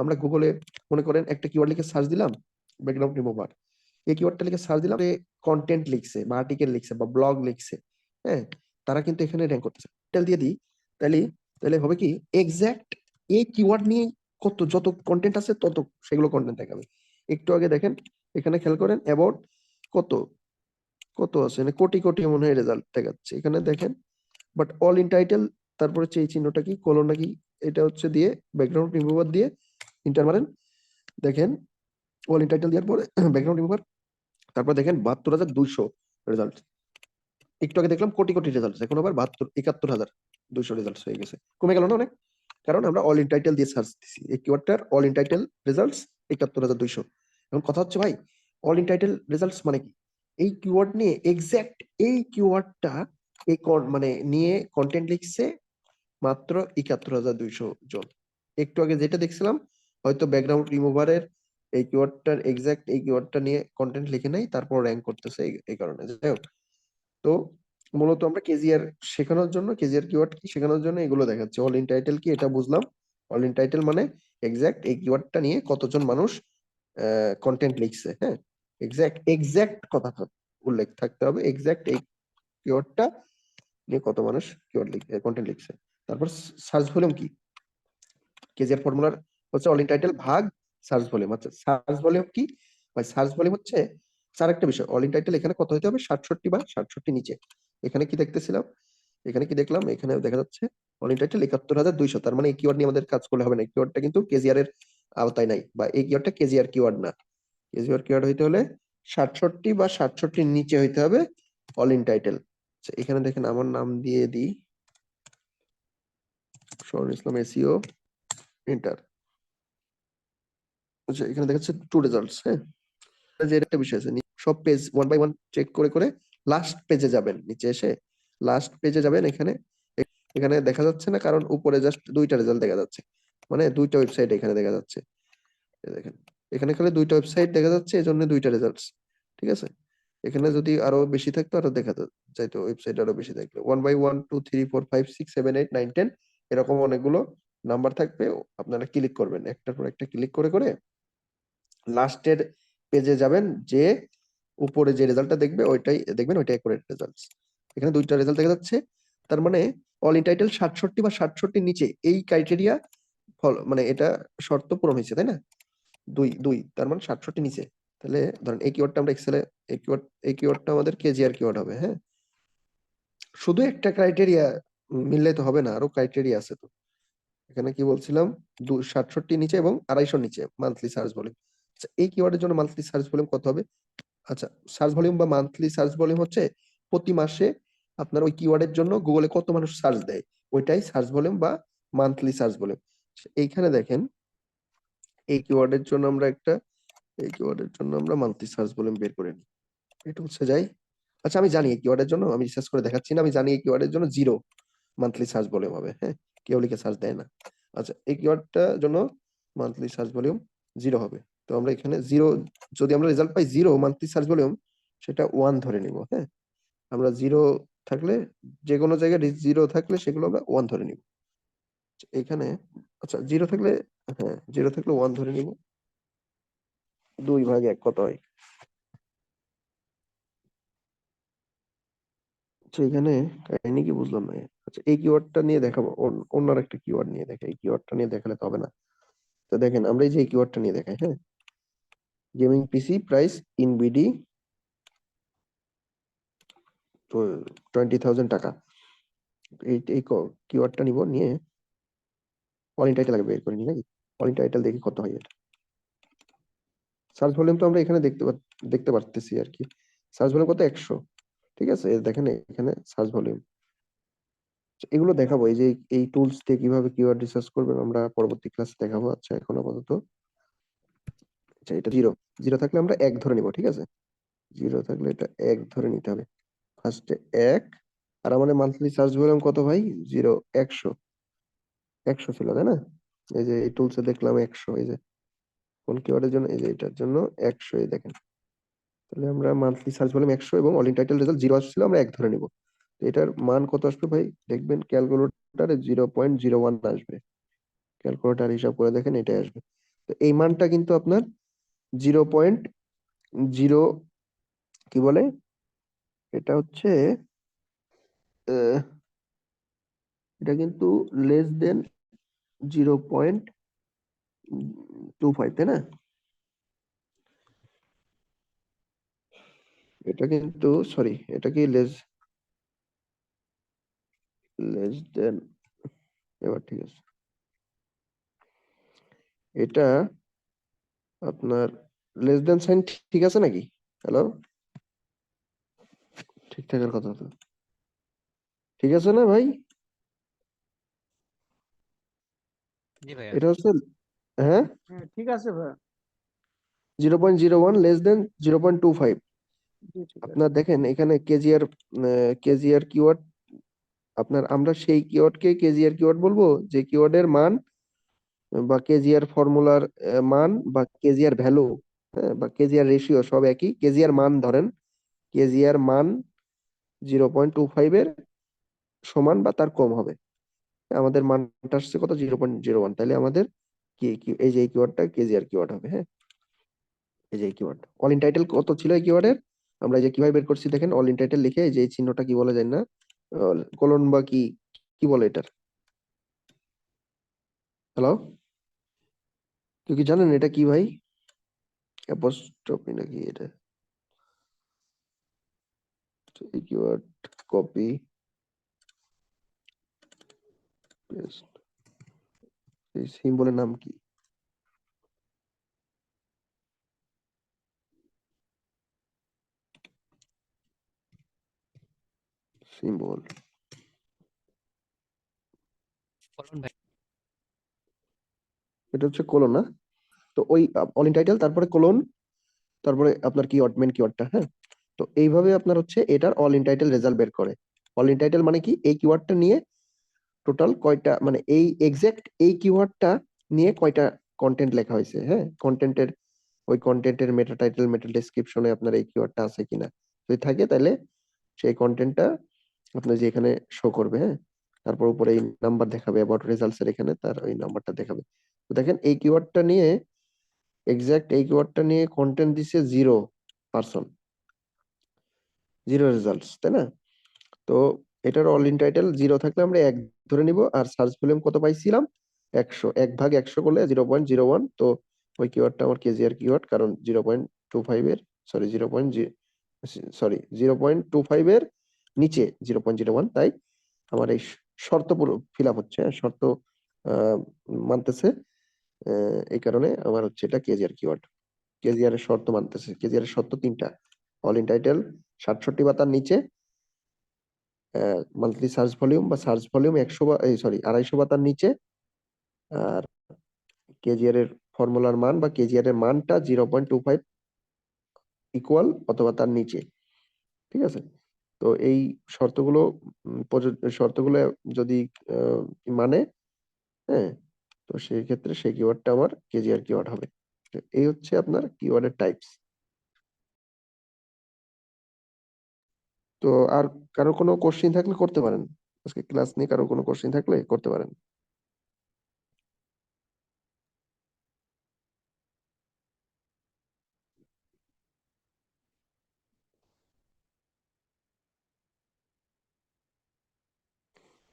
আমরা গুগলে মনে করেন একটা কিওয়ার্ড লিখে সার্চ দিলাম, ব্যাকগ্রাউন্ড রিমুভার, এই কিওয়ার্ডটা লিখে সার্চ দিলাম, কন্টেন্ট লিখছে বা আর্টিকেল লিখছে বা ব্লগ লিখছে, হ্যাঁ, তারা কিন্তু এখানে র্যাঙ্ক করতেছে। টাইটেল দিয়ে দিই, তাহলে তাহলে হবে কি, এক্সাক্ট এই কিওয়ার্ড নিয়ে যত কন্টেন্ট আছে তত সেগুলো কন্টেন্ট দেখাবে। একটু আগে দেখেন, এখানে খেয়াল করেন, অ্যাবাউট কত কত আছে, মানে কোটি কোটি মনে হয় রেজাল্ট দেখাচ্ছে এখানে দেখেন। বাট অল ইন টাইটেল, তারপরে হচ্ছে এই চিহ্নটা কি, কোলন নাকি, এটা হচ্ছে দিয়ে ব্যাকগ্রাউন্ড রিমুভার দিয়ে ইন্টার মারেন, দেখেন অল ইন টাইটেল দেওয়ার পরে ব্যাকগ্রাউন্ড রিমুভার, তারপর দেখেন 72,200 রেজাল্ট। একটু আগে দেখলাম কোটি কোটি রেজাল্ট, এখন আবার 71,200 রেজাল্ট হয়ে গেছে। কমে গেল না অনেক? কারণ আমরা অল ইন টাইটেল দিয়ে সার্চ দিছি এই কিওয়ার্ডটার। All in title results 71,200। এখন কথা হচ্ছে ভাই, অল ইন টাইটেল রেজাল্টস মানে কি? এই কিওয়ার্ড নিয়ে এক্সাক্ট এই কিওয়ার্ডটা এই মানে নিয়ে কন্টেন্ট লিখছে মাত্র 71,200 জন। একটু আগে যেটা দেখছিলাম, হয়তো ব্যাকগ্রাউন্ড রিমুভারের এই কিওয়ার্ডটার এক্সাক্ট এই কিওয়ার্ডটা নিয়ে কন্টেন্ট লিখে নাই, তারপর র্যাঙ্ক করতেছে এই কারণে। যাই হোক, তো মূলত আমরা কেজিআর শেখানোর জন্য, কেজিআর কিওয়ার্ড কি শেখানোর জন্য এগুলো দেখাচ্ছি। অল ইন টাইটেল কি এটা বুঝলাম। অল ইন টাইটেল মানে এক্সাক্ট এই কিওয়ার্ডটা নিয়ে কতজন মানুষ কন্টেন্ট লিখছে। হ্যাঁ, এক্সাক্ট কথা উল্লেখ থাকতে হবে, এক্সাক্ট এই কিওয়ার্ডটা নিয়ে কত মানুষ কন্টেন্ট লিখছে। তারপর সার্চ ভলিউম কি, কেজিআর ফর্মুলার হচ্ছে অল ইন টাইটেল ভাগ সার্চ ভলিউম। আচ্ছা, সার্চ ভলিউম কি ভাই? সার্চ ভলিউম হচ্ছে আরেকটা বিষয়। অল ইন টাইটেল এখানে কত হইতে হবে? 67 বা 67 নিচে। এখানে কি দেখতেছিলাম, এখানে কি দেখলাম, এখানে দেখা যাচ্ছে অল ইন টাইটেল 71,200। তার মানে এই কিওয়ার্ড নিয়ে আমাদের কাজ করলে হবে না, এই কিওয়ার্ডটা কিন্তু কেজিআর এর আওতায় নাই, বা এই কিওয়ার্ডটা কেজিআর কিওয়ার্ড না। কেজিআর কিওয়ার্ড হইতে হলে 67 বা 67 নিচে হইতে হবে অল ইন টাইটেল। এখানে দেখেন আমার নাম দিয়ে দিই, শরীর ইসলাম, এসইও, এন্টার। আচ্ছা, এখানে দেখাচ্ছে টু রেজাল্টস। হ্যাঁ, যে একটা বিষয় আছে, সব page one by one check করে করে লাস্ট পেজে যাবেন, নিচে এসে লাস্ট পেজে যাবেন। এখানে এখানে দেখা যাচ্ছে না, কারণ উপরে জাস্ট দুইটা রেজাল্ট দেখা যাচ্ছে, মানে দুইটা ওয়েবসাইট এখানে দেখা যাচ্ছে। দেখেন, এখানে খালি দুইটা ওয়েবসাইট দেখা যাচ্ছে, এই জন্য দুইটা রেজাল্টস। ঠিক আছে, এখানে যদি আরো বেশি থাকতো আরো দেখা যাইতো, ওয়েবসাইট আরো বেশি থাকলো। 1 by 1 2 3 4 5 6 7 8 9 10 এরকম অনেকগুলো নাম্বার থাকবে, আপনারা ক্লিক করবেন, একটার পর একটা ক্লিক করে করে লাস্টের পেজে যাবেন, যে উপরে যে রেজাল্টটা দেখবে ওইটাই দেখবেন, ওইটাই অ্যাকুরেট রেজাল্টস। এখানে দুইটা রেজাল্ট দেখা যাচ্ছে, তার মানে অল ইন টাইটেল 67 বা 67 নিচে, এই ক্রাইটেরিয়া মানে এটা শর্ত পূরণ হয়েছে, তাই না? দুই দুই তার মানে 67 নিচে। তাহলে ধরেন এই কিওয়ার্ডটা আমরা এক্সেলে, এই কিওয়ার্ডটা আমাদের কেজিআর কিওয়ার্ড হবে। হ্যাঁ, শুধু একটা ক্রাইটেরিয়া মিললে তো হবে না, আরো ক্রাইটেরিয়া আছে তো। এখানে কি বলছিলাম, 67 নিচে এবং 250 নিচে মান্থলি সার্চ ভলিউম। আচ্ছা, এই কিওয়ার্ডের জন্য মান্থলি সার্চ ভলিউম কত হবে? আচ্ছা, সার্চ ভলিউম বা মান্থলি সার্চ ভলিউম হচ্ছে প্রতি মাসে আপনার ওই কিওয়ার্ডের জন্য গুগলে কত মানুষ সার্চ দেয়, ওইটাই সার্চ ভলিউম বা মান্থলি সার্চ ভলিউম। এইখানে দেখেন, এই কিওয়ার্ডের জন্য আমরা মান্থলি সার্চ ভলিউম বের করে নিই। এটা হচ্ছে যাই। আচ্ছা, আমি জানি এই কিওয়ার্ডের জন্য, আমি রিসার্চ করে দেখাচ্ছি না, আমি জানি এই কিওয়ার্ডের জন্য 0 মান্থলি সার্চ ভলিউম হবে। হ্যাঁ, কেউ লিখে সার্চ দেয় না। আচ্ছা, এই কিওয়ার্ডটার জন্য মান্থলি সার্চ ভলিউম 0 হবে। তো আমরা এখানে 0, যদি আমরা রেজাল্ট পাই 0 মান্থলি সার্চ ভলিউম, সেটা 1 ধরে নিব। হ্যাঁ, আমরা 0 থাকলে, যে কোনো জায়গায় 0 থাকলে সেগুলো আমরা 1 ধরে নিব। এখানে আচ্ছা 0 থাকলে, হ্যাঁ 0 থাকলে 1 ধরে নিব। 2 ভাগ 1 কত হয়? আচ্ছা, এখানে কাহিনী কি বুঝলাম না। আচ্ছা, এই কিওয়ার্ডটা নিয়ে দেখাবো, অন্য একটা কিওয়ার্ড নিয়ে দেখাই। এই কিওয়ার্ডটা নিয়ে দেখালে তো হবে না। তো দেখেন, আমরা এই যে কিওয়ার্ডটা নিয়ে দেখাই। হ্যাঁ, gaming PC price in BD তো 20,000 টাকা। এই কিওয়ার্ডটা নিব, নিয়ে অল ইন টাইটেল আগে বের করে নিই নাকি? অল ইন টাইটেল দেখি কত হয় এটা। সার্চ ভলিউম তো আমরা এখানে দেখতে পারতেছি আর কি। সার্চ ভলিউম কত? 100। ঠিক আছে, দেখেন এখানে সার্চ ভলিউম। এগুলো দেখাবো, এই যে এই টুলস দিয়ে কিভাবে কিওয়ার্ড রিসার্চ করবেন আমরা পরবর্তী ক্লাসে দেখাবো। আচ্ছা, এখন আপাতত আচ্ছা, এটা জিরো। জিরো থাকলে আমরা 1 ধরে নিব, ঠিক আছে? জিরো থাকলে এটা 1 ধরে নিতে হবে। ফার্স্টে 1। আর আমাদের মান্থলি সার্চ ভলিউম কত ভাই? 0, 100। 100 ছিল, তাই না? এই যে এই টুলসে দেখলাম 100। এই যে কোন কিওয়ার্ডের জন্য, এই যে এটার জন্য 100। এই দেখেন, তাহলে আমরা মান্থলি সার্চ ভলিউম 100 এবং অল ইন টাইটেল রেজাল্ট 0 আসছিল, আমরা 1 ধরে নিব। তো এটার মান কত আসবে ভাই? দেখবেন ক্যালকুলেটরে 0.01 আসবে। ক্যালকুলেটর হিসাব করে দেখেন, এটাই আসবে। তো এই মানটা কিন্তু আপনার 0.0, কি বলে এটা হচ্ছে, আহ, এটা কিন্তু লেস দেন 0.25, তাই না? এটা কিন্তু, সরি, এটা কি লেস দেন, এবার ঠিক আছে, এটা আপনার লেস দেন সাইন ঠিক আছে নাকি? হ্যালো, ঠিক থাকার কথা তো, ঠিক আছে না ভাই? জি ভাইয়া। এটা হচ্ছে, হ্যাঁ, হ্যাঁ ঠিক আছে ভাই। 0.01 লেস দেন 0.25। জি ঠিক আছে। আপনার দেখেন এখানে কেজিআর, কেজিআর কিওয়ার্ড, আপনার আমরা সেই কিওয়ার্ডকে কেজিআর কিওয়ার্ড বলবো যে কিওয়ার্ডের মান বা কেজিআর ফর্মুলার মান বা কেজিআর ভ্যালু, হ্যাঁ, বা কেজিআর রেশিও সব একই। কেজিআর মান ধরেন, কেজিআর মান 0.25 এর সমান বা তার কম হবে। আমাদের মানটা আসছে কত? 0.01। তাহলে আমাদের এই যে এই কিওয়ার্ডটা কেজিআর কিওয়ার্ড হবে। হ্যাঁ, এই যে এই কিওয়ার্ড। অল ইন টাইটেল কত ছিল এই কিওয়ার্ডের? আমরা এই যে কিভাবে বের করছি দেখেন, অল ইন টাইটেল লিখে এই যে এই চিহ্নটা কি বলে যায় না, কোলন বা কি, কি বলে এটার? হ্যালো, কেউ কি জানেন এটা কি ভাই? অ্যাপোস্ট্রফি নাকি এটা? এই কিওয়ার্ড কপি পেস্ট, এই সিম্বলের নাম কি? সিম্বল, বলুন ভাই। এটা হচ্ছে কোলন না? তো ওই অল ইন টাইটেল, তারপরে কোলন, তারপরে আপনার কিওয়ার্ড, মেন কিওয়ার্ডটা। হ্যাঁ, তো এইভাবে আপনার হচ্ছে এটার অল ইন টাইটেল রেজাল্ট বের করে। অল ইন টাইটেল মানে কি? এই কিওয়ার্ডটা নিয়ে টোটাল কয়টা, মানে এই এক্সাক্ট এই কিওয়ার্ডটা নিয়ে কয়টা কন্টেন্ট লেখা হয়েছে। হ্যাঁ, কন্টেন্টের, ওই কন্টেন্টের মেটা টাইটেল, মেটা ডেসক্রিপশনে আপনার এই কিওয়ার্ডটা আছে কিনা। যদি থাকে তাহলে সেই কন্টেন্টটা আপনার যে এখানে শো করবে। হ্যাঁ, তারপর উপরে এই নাম্বার দেখাবে, অ্যাবাউট রেজাল্টস এর এখানে তার ওই নাম্বারটা দেখাবে। তো দেখেন এই কিওয়ার্ডটা নিয়ে, এক্সাক্ট এই কিওয়ার্ডটা নিয়ে কন্টেন্ট দিছে 0%, 0 রেজাল্টস, তাই না? তো এটার অল ইন টাইটেল 0 থাকলে আমরা 1 ধরে নিব। আর সার্চ ভলিউম কত পাইছিলাম? 100। 1/100 করলে 0.01। তো ওই কিওয়ার্ডটা আমার কেজিআর কিওয়ার্ড, কারণ 0.25 এর, সরি 0.25 এর নিচে 0.01। তাই আমার এই শর্ত পুরো ফিল আপ হচ্ছে, হ্যাঁ, শর্ত আহ, মানতেছে। এই কারণে আমার হচ্ছে এটা কেজিআর কিওয়ার্ড। কেজিআর এর শর্ত মানতেছে। কেজিআর এর শর্ত 3টা: অল ইন টাইটেল 67 বা তার নিচে, মান্থলি সার্চ ভলিউম বা সার্চ ভলিউম 100 বা, এই সরি, 250 বা তার নিচে, আর কেজিআর এর ফর্মুলার মান বা কেজিআর এর মানটা 0.25 ইকুয়াল অথবা তার নিচে। ঠিক আছে? তো এই শর্তগুলো, শর্তগুলো যদি মানে, হ্যাঁ, তো সেই ক্ষেত্রে সেই কিওয়ার্ডটা আমার কেজিআর কিওয়ার্ড হবে। তো এই হচ্ছে আপনার কিওয়ার্ডের টাইপস। তো আর কারো কোনো কোশ্চিন থাকলে করতে পারেন। আজকে ক্লাস নিয়ে কারো কোনো কোশ্চিন থাকলে করতে পারেন।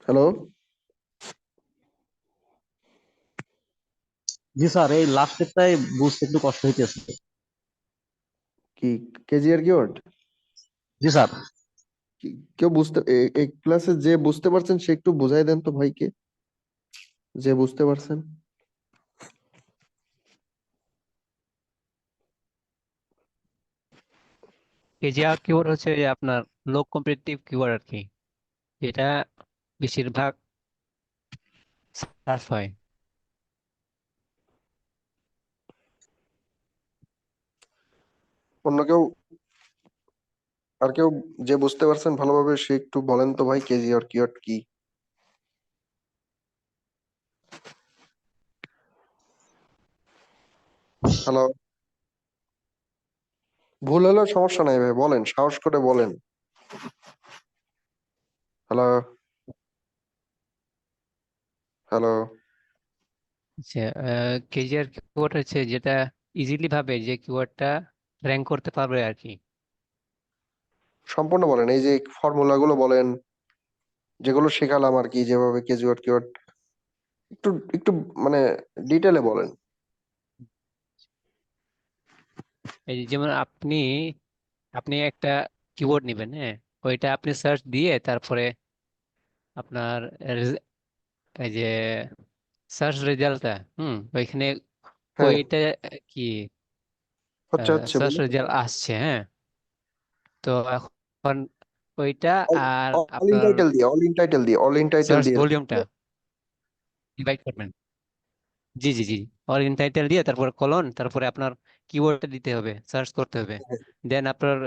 হ্যালো, জি স্যার, এই লাস্টেরটাই বুঝতে একটু কষ্ট হইতেছে। কি কেজিআর কিওয়ার্ড? জি স্যার। কেউ বুঝতে, এই ক্লাসে যে বুঝতে পারছেন সে একটু বুঝাই দেন তো ভাইকে, যে বুঝতে পারছেন। কেজিআর কিওয়ার্ড হচ্ছে যে আপনার লো কম্পিটিটিভ কিওয়ার্ড আর কি, যেটা বেশিরভাগ সার্চ হয়। অন্য কেউ, আর কেউ যে বুঝতে পারছেন ভালোভাবে সে একটু বলেন তো ভাই, কেজি আর কিওয়ার্ড কি? হ্যালো, ভুল হলেও সমস্যা নাই ভাই, বলেন, সাহস করে বলেন। Hello, hello. আচ্ছা, কেজিআর কিওয়ার্ড হচ্ছে যেটা ইজিলি ভাবে যে কিওয়ার্ডটা র্যাঙ্ক করতে পারবে আর কি। সম্পূর্ণ বলেন, এই যে ফর্মুলা গুলো বলেন, যেগুলো শেখালাম আর কি, যেভাবে কেজিওয়ার্ড কিওয়ার্ড, একটু একটু মানে ডিটেলে বলেন। এই যে যেমন আপনি আপনি একটা কিওয়ার্ড নেবেন, হ্যাঁ, ওইটা আপনি সার্চ দিয়ে তারপরে আপনার এই যে সার্চ রেজাল্টটা, ওইখানে হ্যাঁ, ওইটা কি হচ্ছে হচ্ছে সার্চ বলুন। রেজাল্ট আসছে, হ্যাঁ। তো এখন ওইটা আর অল ইন আপনার টাইটেল দিয়ে, অল ইন টাইটেল দিয়ে, অল ইন টাইটেল সার্চ দিয়ে। ভলিউমটা ডিভাইড করবেন। জি জি জি, অরিজিন টাইটেল দিয়ে তারপর কলন, তারপরে আপনার কিওয়ার্ডটা দিতে হবে, সার্চ করতে হবে। দেন আপনার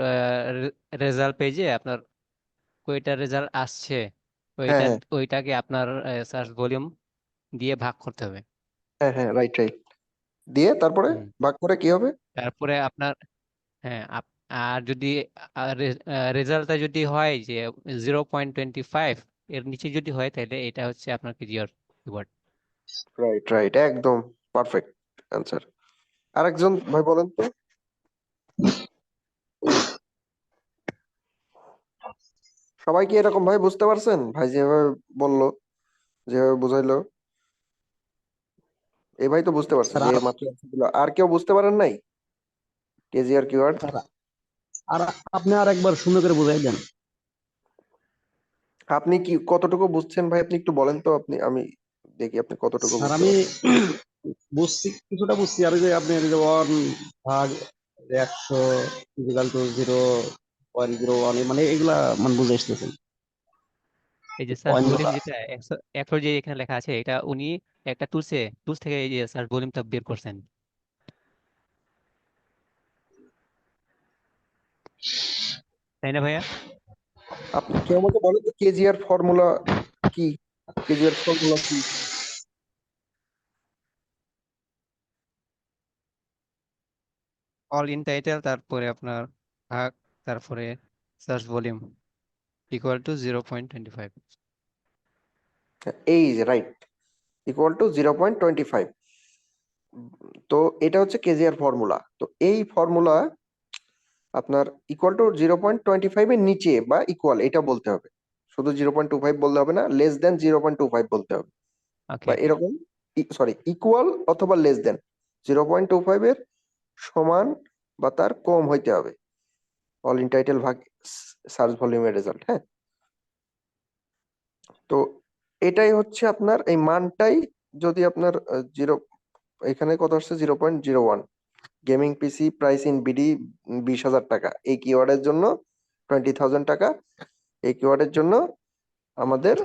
রেজাল্ট পেজে আপনার কয়টা রেজাল্ট আসছে, হ্যাঁ ওইটা হ্যাঁ ওইটাকে আপনার সার্চ ভলিউম দিয়ে ভাগ করতে হবে। হ্যাঁ হ্যাঁ, রাইট রাইট। দিয়ে তারপরে হুম ভাগ করে কি হবে? তারপরে আপনার, হ্যাঁ আর যদি রেজাল্টটা যদি হয় যে 0.25 এর নিচে যদি হয়, তাহলে এটা হচ্ছে আপনার কিওয়ার্ড কিওয়ার্ড। রাইট রাইট, একদম পারফেক্ট অ্যান্সার। আরেকজন ভাই বলেন তো। সবাই কি এরকম ভাই বুঝতে পারছেন? ভাই যেভাবে বললো, যেভাবে বুঝাইলো, এই ভাই তো বুঝতে পারছে স্যার যে মাত্র answer দিলো। আর কেউ বুঝতে পারেন নাই কেজি আর কিওয়ার্ড? স্যার আর আপনি আর একবার সুন্দর করে বুঝাই দেন। আপনি কি কতটুকু বুঝছেন ভাই, আপনি একটু বলেন তো। আপনি, আমি দেখি আপনি কতটুকু স্যার বুঝতে আমি পারছেন। বুঝছি, কিছুটা বুঝছি। আর ওই যে আপনি এই যে 1 ভাগ 100 ইকুয়াল টু 0.01, মানে এগুলা মানে বুঝে আসতেছেন এই যে সার্চ পয়েন্ট ভলিউম গুলা। যেটা একশো যে এখানে লেখা আছে, এটা উনি একটা টুলস থেকে এই যে সার্চ ভলিউমটা বের করছেন। তাই না ভাইয়া? আপনি কেউ আমাকে বলেন তো কেজি আর ফর্মুলা কি? কেজি আর ফর্মুলা কি? অল ইন টাইটেল, তারপরে আপনার ভাগ, তারপরে সার্চ ভলিউম ইকুয়াল টু 0.25। এই যে রাইট, ইকুয়াল টু 0.25। তো এটা হচ্ছে কেজিআর ফর্মুলা। তো এই ফর্মুলা আপনার ইকুয়াল টু 0.25 এর নিচে বা ইকুয়াল, এটা বলতে হবে। শুধু 0.25 বললে হবে না, লেস দেন 0.25 বলতে হবে, ওকে বা ওকে। এরকম, সরি, ইকুয়াল অথবা লেস দেন 0.25 এর সমান বা তার কম হইতে হবে। অল ইন টাইটেল ভাগ সার্চ ভলিউমের রেজাল্ট, হ্যাঁ। তো এটাই হচ্ছে আপনার এই মানটাই, যদি আপনার জিরো, এখানে কত আসছে 0.01। Gaming PC price in BD 20,000 টাকা, এই কিওয়ার্ডের জন্য 20,000 টাকা। এই কিওয়ার্ডের জন্য আমাদের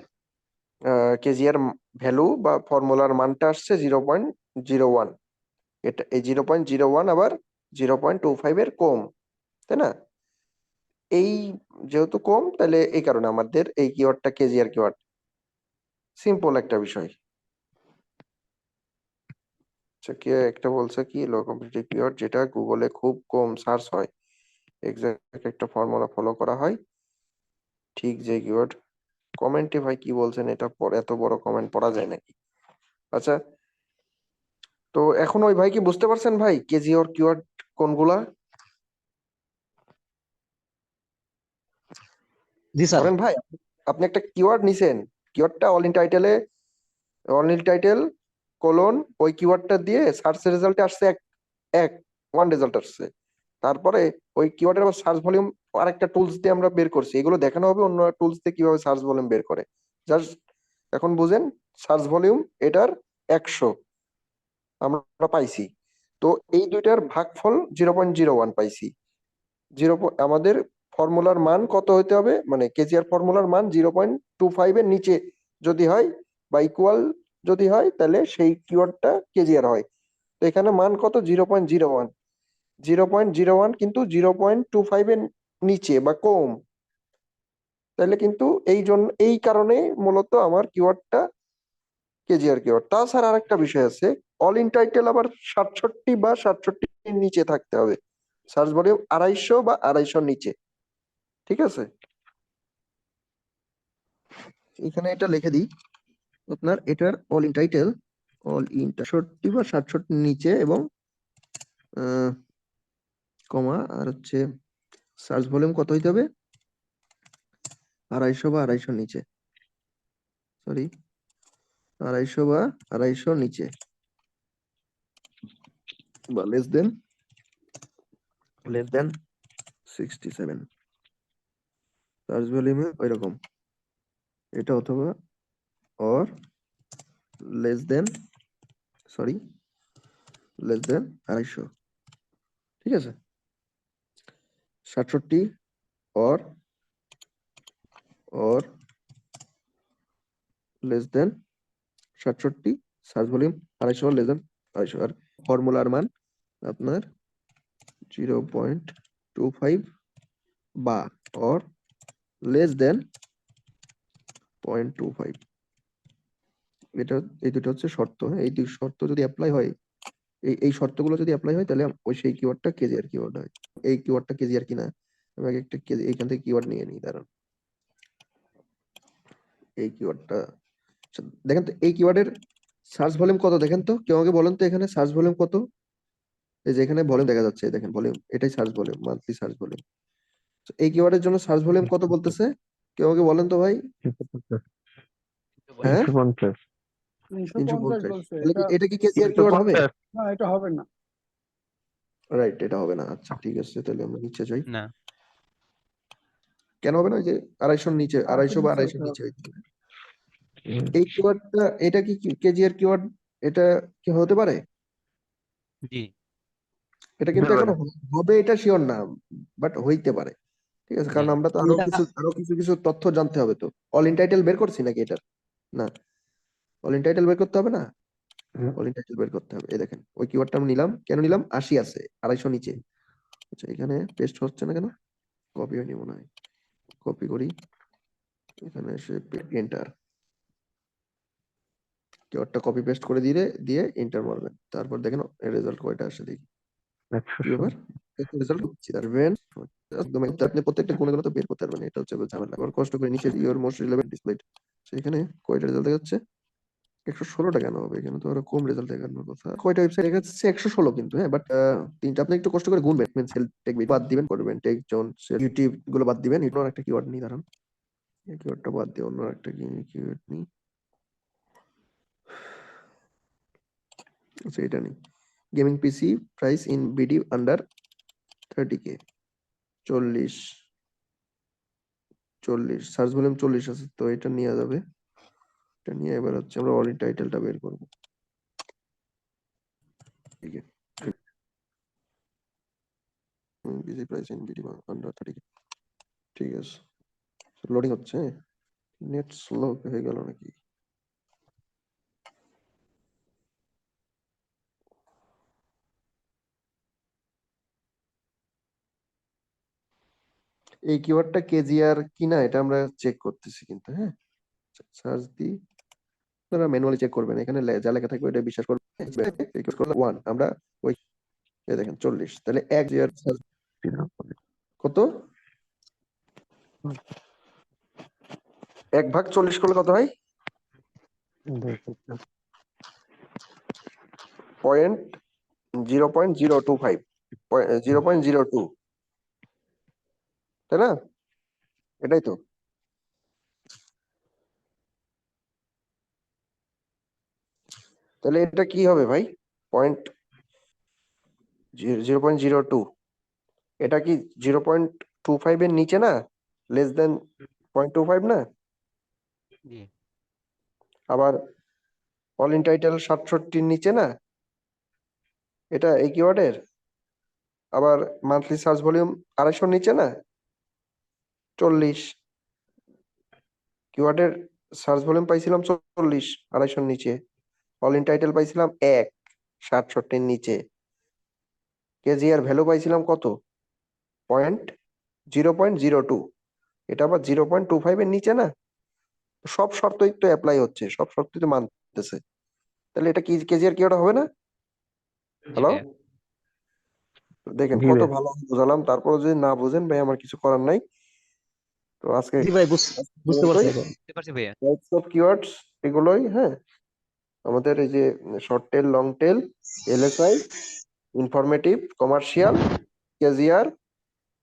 কেজিআর ভ্যালু বা ফর্মুলার মানটা আসছে 0.01। এটা এই 0.01 আবার 0.25 এর কম, তাই না? এই যেহেতু কম, তাহলে এই কারণে আমাদের এই কিওয়ার্ডটা কেজিআর কিওয়ার্ড। সিম্পল একটা বিষয়। আচ্ছা, কে একটা বলছে কি লো কম্পিটিটিভ কিওয়ার্ড, যেটা গুগলে খুব কম সার্চ হয়, এক্সাক্ট একটা ফর্মুলা ফলো করা হয়, ঠিক যে কিওয়ার্ড। কমেন্টে ভাই কি বলছেন, এটা পরে এত বড় কমেন্ট পড়া যায় নাকি? আচ্ছা, তো এখন ওই ভাই কি বুঝতে পারছেন ভাই কেজি ওর কিওয়ার্ড কোনগুলা? জি স্যার। ধরেন ভাই, আপনি একটা কিওয়ার্ড নিছেন, কিওয়ার্ডটা অল ইন টাইটেলে, অল ইন টাইটেল কোলন, ওই কিওয়ার্ডটা দিয়ে সার্চ রেজাল্টে আসছে এক এক ওয়ান রেজাল্ট আসছে। তারপরে ওই কিওয়ার্ডের আবার সার্চ ভলিউম আরেকটা টুলস দিয়ে আমরা বের করছি, এগুলো দেখানো হবে অন্য টুলস দিয়ে কিভাবে সার্চ ভলিউম বের করে। জাস্ট এখন বুঝেন, সার্চ ভলিউম এটার 100 আমরা পাইছি। তো এই দুইটার ভাগফল 0.01 পাইছি। আমাদের ফর্মুলার মান কত হতে হবে, মানে কেজিআর ফর্মুলার মান 0.25 এর নিচে যদি হয় বা ইকুয়াল যদি হয় তাহলে সেই কিওয়ার্ডটা কেজিআর হয়। তো এখানে মান কত, 0.01 কিন্তু 0.25 এর নিচে বা কম, তাহলে কিন্তু এই কারণে মূলত আমার কিওয়ার্ডটা কেজিআর কিওয়ার্ড। তাছাড়া আরেকটা বিষয় আছে, অল ইন টাইটেল আবার 67 বা 67 নিচে থাকতে হবে, সার্চ ভলিউম 250 বা 250 নিচে, ঠিক আছে? এখানে এটা লিখে দিই, আপনার এটার অল ইন টাইটেল 67 বা 67 নিচে এবং কমা, আর হচ্ছে সার্চ ভলিউম কত হইতে হবে, 250 বা 250 নিচে, সরি 250 বা 250 নিচে বা লেস দেন 67 সার্চ ভলিউমে ওই রকম এটা, অথবা অর লেস দেন 250, ঠিক আছে? 67 or less than 67, search volume 250 less than 250, আর ফর্মুলার মান আপনার 0.25 বা অর লেস দেন 0.25। এই দুটো হচ্ছে শর্ত, হ্যাঁ? এই দুই শর্ত যদি অ্যাপ্লাই হয়, এই শর্তগুলো যদি অ্যাপ্লাই হয় তাহলে ওই সেই কিওয়ার্ডটা কেজিআর কিওয়ার্ড হয়। এই কিওয়ার্ডটা কেজিআর কিনা আমি আগে একটা এইখান থেকে কিওয়ার্ড নিয়ে নিই, দাঁড়ান। এই কিওয়ার্ডটা দেখেন তো, এই কিওয়ার্ডের সার্চ ভলিউম কত দেখেন তো, কেউ আমাকে বলেন তো এখানে সার্চ ভলিউম কত? এই যে এখানে ভলিউম দেখা যাচ্ছে, এই দেখেন ভলিউম, এটাই search volume, monthly search volume. এই কিওয়ার্ডের জন্য সার্চ ভলিউম কত বলতেছে, কেউ আমাকে বলেন তো ভাই? হ্যাঁ, 350 350। বলছে, তাহলে কি এটা কি কেজিআর কিওয়ার্ড হবে? না এটা হবে না। রাইট, এটা হবে না। আচ্ছা ঠিক আছে, তাহলে আমরা নিচে যাই। না, কেন হবে না? ওই যে 250 নিচে, 250 বা 250 নিচে হইতে হবে। এই কিওয়ার্ডটা, এটা কি কেজিআর কিওয়ার্ড? এটা কি হতে পারে? জি, এটা কিন্তু এখনো হবে এটা শিওর না, বাট হইতে পারে, ঠিক আছে? কারণ জি। আমরা তো আরো কিছু তথ্য জানতে হবে। তো অল ইন টাইটেল বের করছি নাকি এটা? না, অল ইন টাইটেল বের করতে হবে না, অল ইন টাইটেল বের করতে হবে। এই দেখেন ওই কিওয়ার্ডটা আমি নিলাম, কেন নিলাম? 80 আছে, 250 নিচে। আচ্ছা, এখানে পেস্ট হচ্ছে না কেন? কপি হয়নি মনে হয়, কপি করি, এখানে এসে এন্টার, কিওয়ার্ডটা কপি পেস্ট করে দিয়ে এন্টার মারবেন, তারপর দেখেন রেজাল্ট কয়টা আসে দেখি। কি ব্যাপার? রেজাল্ট হচ্ছে পারবেন একদম, আপনি প্রত্যেকটা গুণে তো বের করতে পারবেন, এটা হচ্ছে ঝামেলা। আবার কষ্ট করে নিচে ইওর মোস্ট রিলেভেন্ট ডিসপ্লে, সেখানে কয়টা রেজাল্ট দেখাচ্ছে? 116টা কেন হবে? এখানে তো আরো কম রেজাল্ট দেখানোর কথা। কয়টা ওয়েবসাইট দেখাচ্ছে? 116 কিন্তু, হ্যাঁ, বাট তিনটা আপনি একটু কষ্ট করে গুনবেন, সেল টেক বাদ দিবেন, করবেন টেক জন ইউটিউব গুলো বাদ দিবেন, এটার একটা কিওয়ার্ড নিই, দাঁড়ান, এই কিওয়ার্ডটা বাদ দিয়ে অন্য একটা কিওয়ার্ড নিই। আচ্ছা, এটা নিই, gaming PC price in BD under 30K, 40 search volume 40 আছে, তো এটা নিয়ে যাবে। এটা নিয়ে এবার হচ্ছে আমরা অল ইন টাইটেলটা বের করব, ঠিক আছে? Busy price in BD under 30K, ঠিক আছে। লোডিং হচ্ছে, নেট স্লো হয়ে গেল নাকি? এই কিওয়ার্ডটা কেজিআর কিনা এটা আমরা চেক করতেছি কিন্তু, হ্যাঁ, সার্চ দি, আপনারা ম্যানুয়ালি চেক করবেন, এখানে যা লেখা থাকবে এটা বিশ্বাস করবেন। 1 আমরা ওই, এই দেখেন 40, তাহলে 1 জিআর কত? 1/40 করলে কত হয়? 0.025, 0.02, তাই না? এটাই তো। তাহলে এটা কি হবে ভাই? 0.02, এটা কি 0.25 এর নিচে না, লেস দেন 0.25 না? জি, আবার অল ইন টাইটেল 67 নিচে না, এটা এই কিওয়ার্ডের? আবার মান্থলি সার্চ ভলিউম 250 নিচে না 40, কিওয়ার্ডের সার্চ ভলিউম পাইছিলাম 40, 250 নিচে। অল ইন টাইটেল পাইছিলাম 1, 60 নিচে। কেজিআর ভ্যালু পাইছিলাম কত? 0.02, এটা আবার 0.25 এর নিচে না। সব শর্তই তো অ্যাপ্লাই হচ্ছে, সব শর্তই তো মানতেছে, তাহলে এটা কি কেজিআর কিওয়ার্ড হবে না? জি হ্যালো, ভাইয়া। দেখেন জি কত ভাই। ভালো বুঝালাম, তারপরে যদি না বুঝেন ভাই আমার কিছু করার নাই। তো আজকে জি ভাই, বুঝতে পারছি এখন। বুঝতে পারছি ভাইয়া। টাইপস অফ কিওয়ার্ডস এগুলোই, হ্যাঁ, আমাদের এই যে short tail, long tail, LSI, informative, commercial, KGR,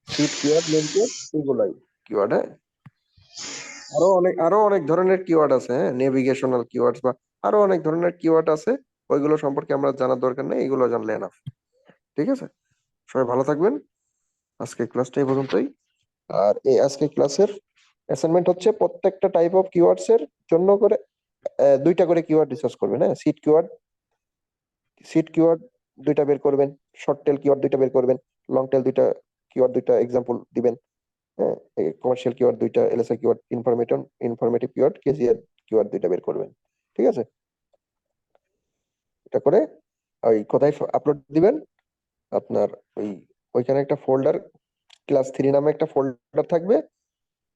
seed keyword, main keyword, এগুলাই কিওয়ার্ড। হ্যাঁ, আরো অনেক ধরনের কিওয়ার্ড আছে, হ্যাঁ, নেভিগেশনাল কিওয়ার্ডস বা আরো অনেক ধরনের কিওয়ার্ড আছে, ওইগুলো সম্পর্কে আমরা জানার দরকার নেই, এগুলো জানলে এনাফ। ঠিক আছে, সবাই ভালো থাকবেন। আজকে ক্লাসটা এই পর্যন্তই। আর এই আজকে ক্লাসের অ্যাসাইনমেন্ট হচ্ছে প্রত্যেকটা টাইপ অফ কিওয়ার্ডস এর জন্য করে 2টা করে কিওয়ার্ড রিসার্চ করবেন। হ্যাঁ, সিট কিওয়ার্ড 2টা বের করবেন, শর্ট টেল কিওয়ার্ড 2টা বের করবেন, লং টেল 2টা কিওয়ার্ড 2টা এক্সাম্পল দিবেন। হ্যাঁ, কমার্শিয়াল কিওয়ার্ড 2টা, LSI keyword, informative keyword, KGR keyword 2টা বের করবেন। ঠিক আছে, এটা করে ওই কোথায় আপলোড দিবেন? আপনার ওইখানে একটা ফোল্ডার, ক্লাস 3 নামে একটা ফোল্ডার থাকবে।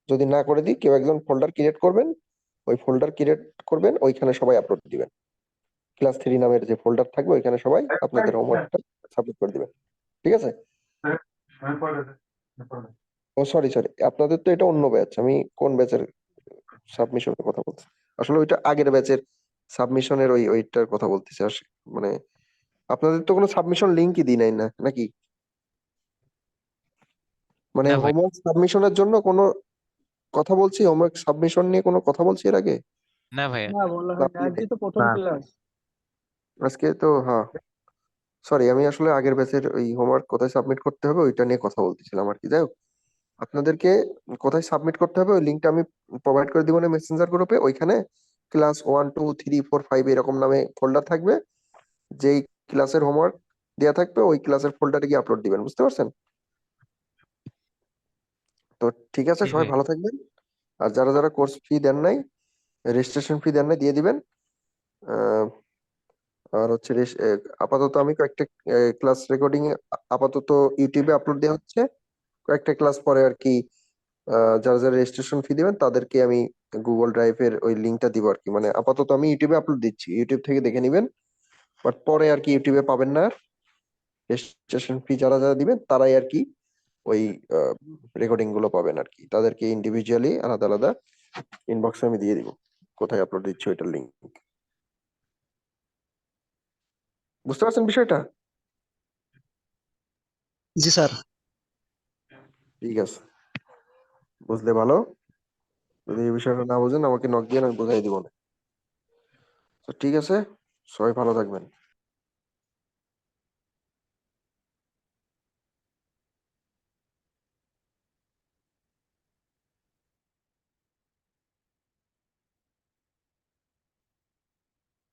যদি না করে দিই, কেউ একজন ফোল্ডার ক্রিয়েট করবেন, ওই ফোল্ডার ক্রিয়েট করবেন, ওইখানে সবাই আপলোড দিবেন। ক্লাস 3 নামের যে ফোল্ডার থাকবে ওইখানে সবাই আপনাদের হোমওয়ার্কটা সাবমিট করে দিবেন। ঠিক আছে? ও সরি, আপনাদের তো এটা অন্য ব্যাচ, আমি কোন ব্যাচের সাবমিশনের কথা বলছি? আসলে ওইটা আগের ব্যাচের সাবমিশনের ওইটার কথা বলতেছি। মানে আপনাদের তো কোনো সাবমিশন লিঙ্কই দিই নাই না নাকি? মানে না ভাই, হোমওয়ার্ক সাবমিশনের জন্য কোনো কথা বলছি, হোমওয়ার্ক সাবমিশন নিয়ে কোনো কথা বলছি এর আগে? না ভাইয়া। না বলা হয়নি, আপনি আজকে তো প্রথম ক্লাস। আজকে তো, হ্যাঁ, সরি, আমি আসলে আগের ব্যাচের ওই হোমওয়ার্ক কোথায় সাবমিট করতে হবে ওইটা নিয়ে কথা বলতেছিলাম আর কি। যাই হোক, আপনাদেরকে কোথায় সাবমিট করতে হবে ওই লিঙ্কটা আমি প্রোভাইড করে দিব না মেসেঞ্জার গ্রুপে। ওইখানে ক্লাস 1, 2, 3, 4, 5 এরকম নামে ফোল্ডার থাকবে। যেই ক্লাসের হোমওয়ার্ক দেওয়া থাকবে ওই ক্লাসের ফোল্ডারে গিয়ে আপলোড দিবেন। বুঝতে পারছেন? তো ঠিক আছে, জি সবাই ভাই। ভালো থাকবেন। আর যারা যারা কোর্স ফি দেন নাই, রেজিস্ট্রেশন ফি দেন নাই, দিয়ে দিবেন। আহ, আর হচ্ছে আপাতত আমি কয়েকটা ক্লাস রেকর্ডিং আপাতত ইউটিউবে আপলোড দেওয়া হচ্ছে। কয়েকটা ক্লাস পরে আর কি যারা যারা রেজিস্ট্রেশন ফি দিবেন তাদেরকে আমি গুগল ড্রাইভের ওই লিঙ্কটা দিব আর কি। মানে আপাতত আমি ইউটিউবে আপলোড দিচ্ছি, ইউটিউব থেকে দেখে নিবেন। বাট পরে আর কি ইউটিউবে পাবেন না। রেজিস্ট্রেশন ফি যারা যারা দিবেন তারাই আর কি ওই রেকর্ডিং গুলো পাবেন আর কি। তাদেরকে ইন্ডিভিজুয়ালি আলাদা আলাদা ইনবক্সে আমি দিয়ে দিব কোথায় আপলোড দিচ্ছি ওইটার লিঙ্ক। বুঝতে পারছেন বিষয়টা? জি স্যার। ঠিক আছে, বুঝলে ভালো। যদি এই বিষয়টা না বুঝেন আমাকে নক দিয়ে আমি বুঝাই দিব না। তো ঠিক আছে, সবাই ভালো থাকবেন।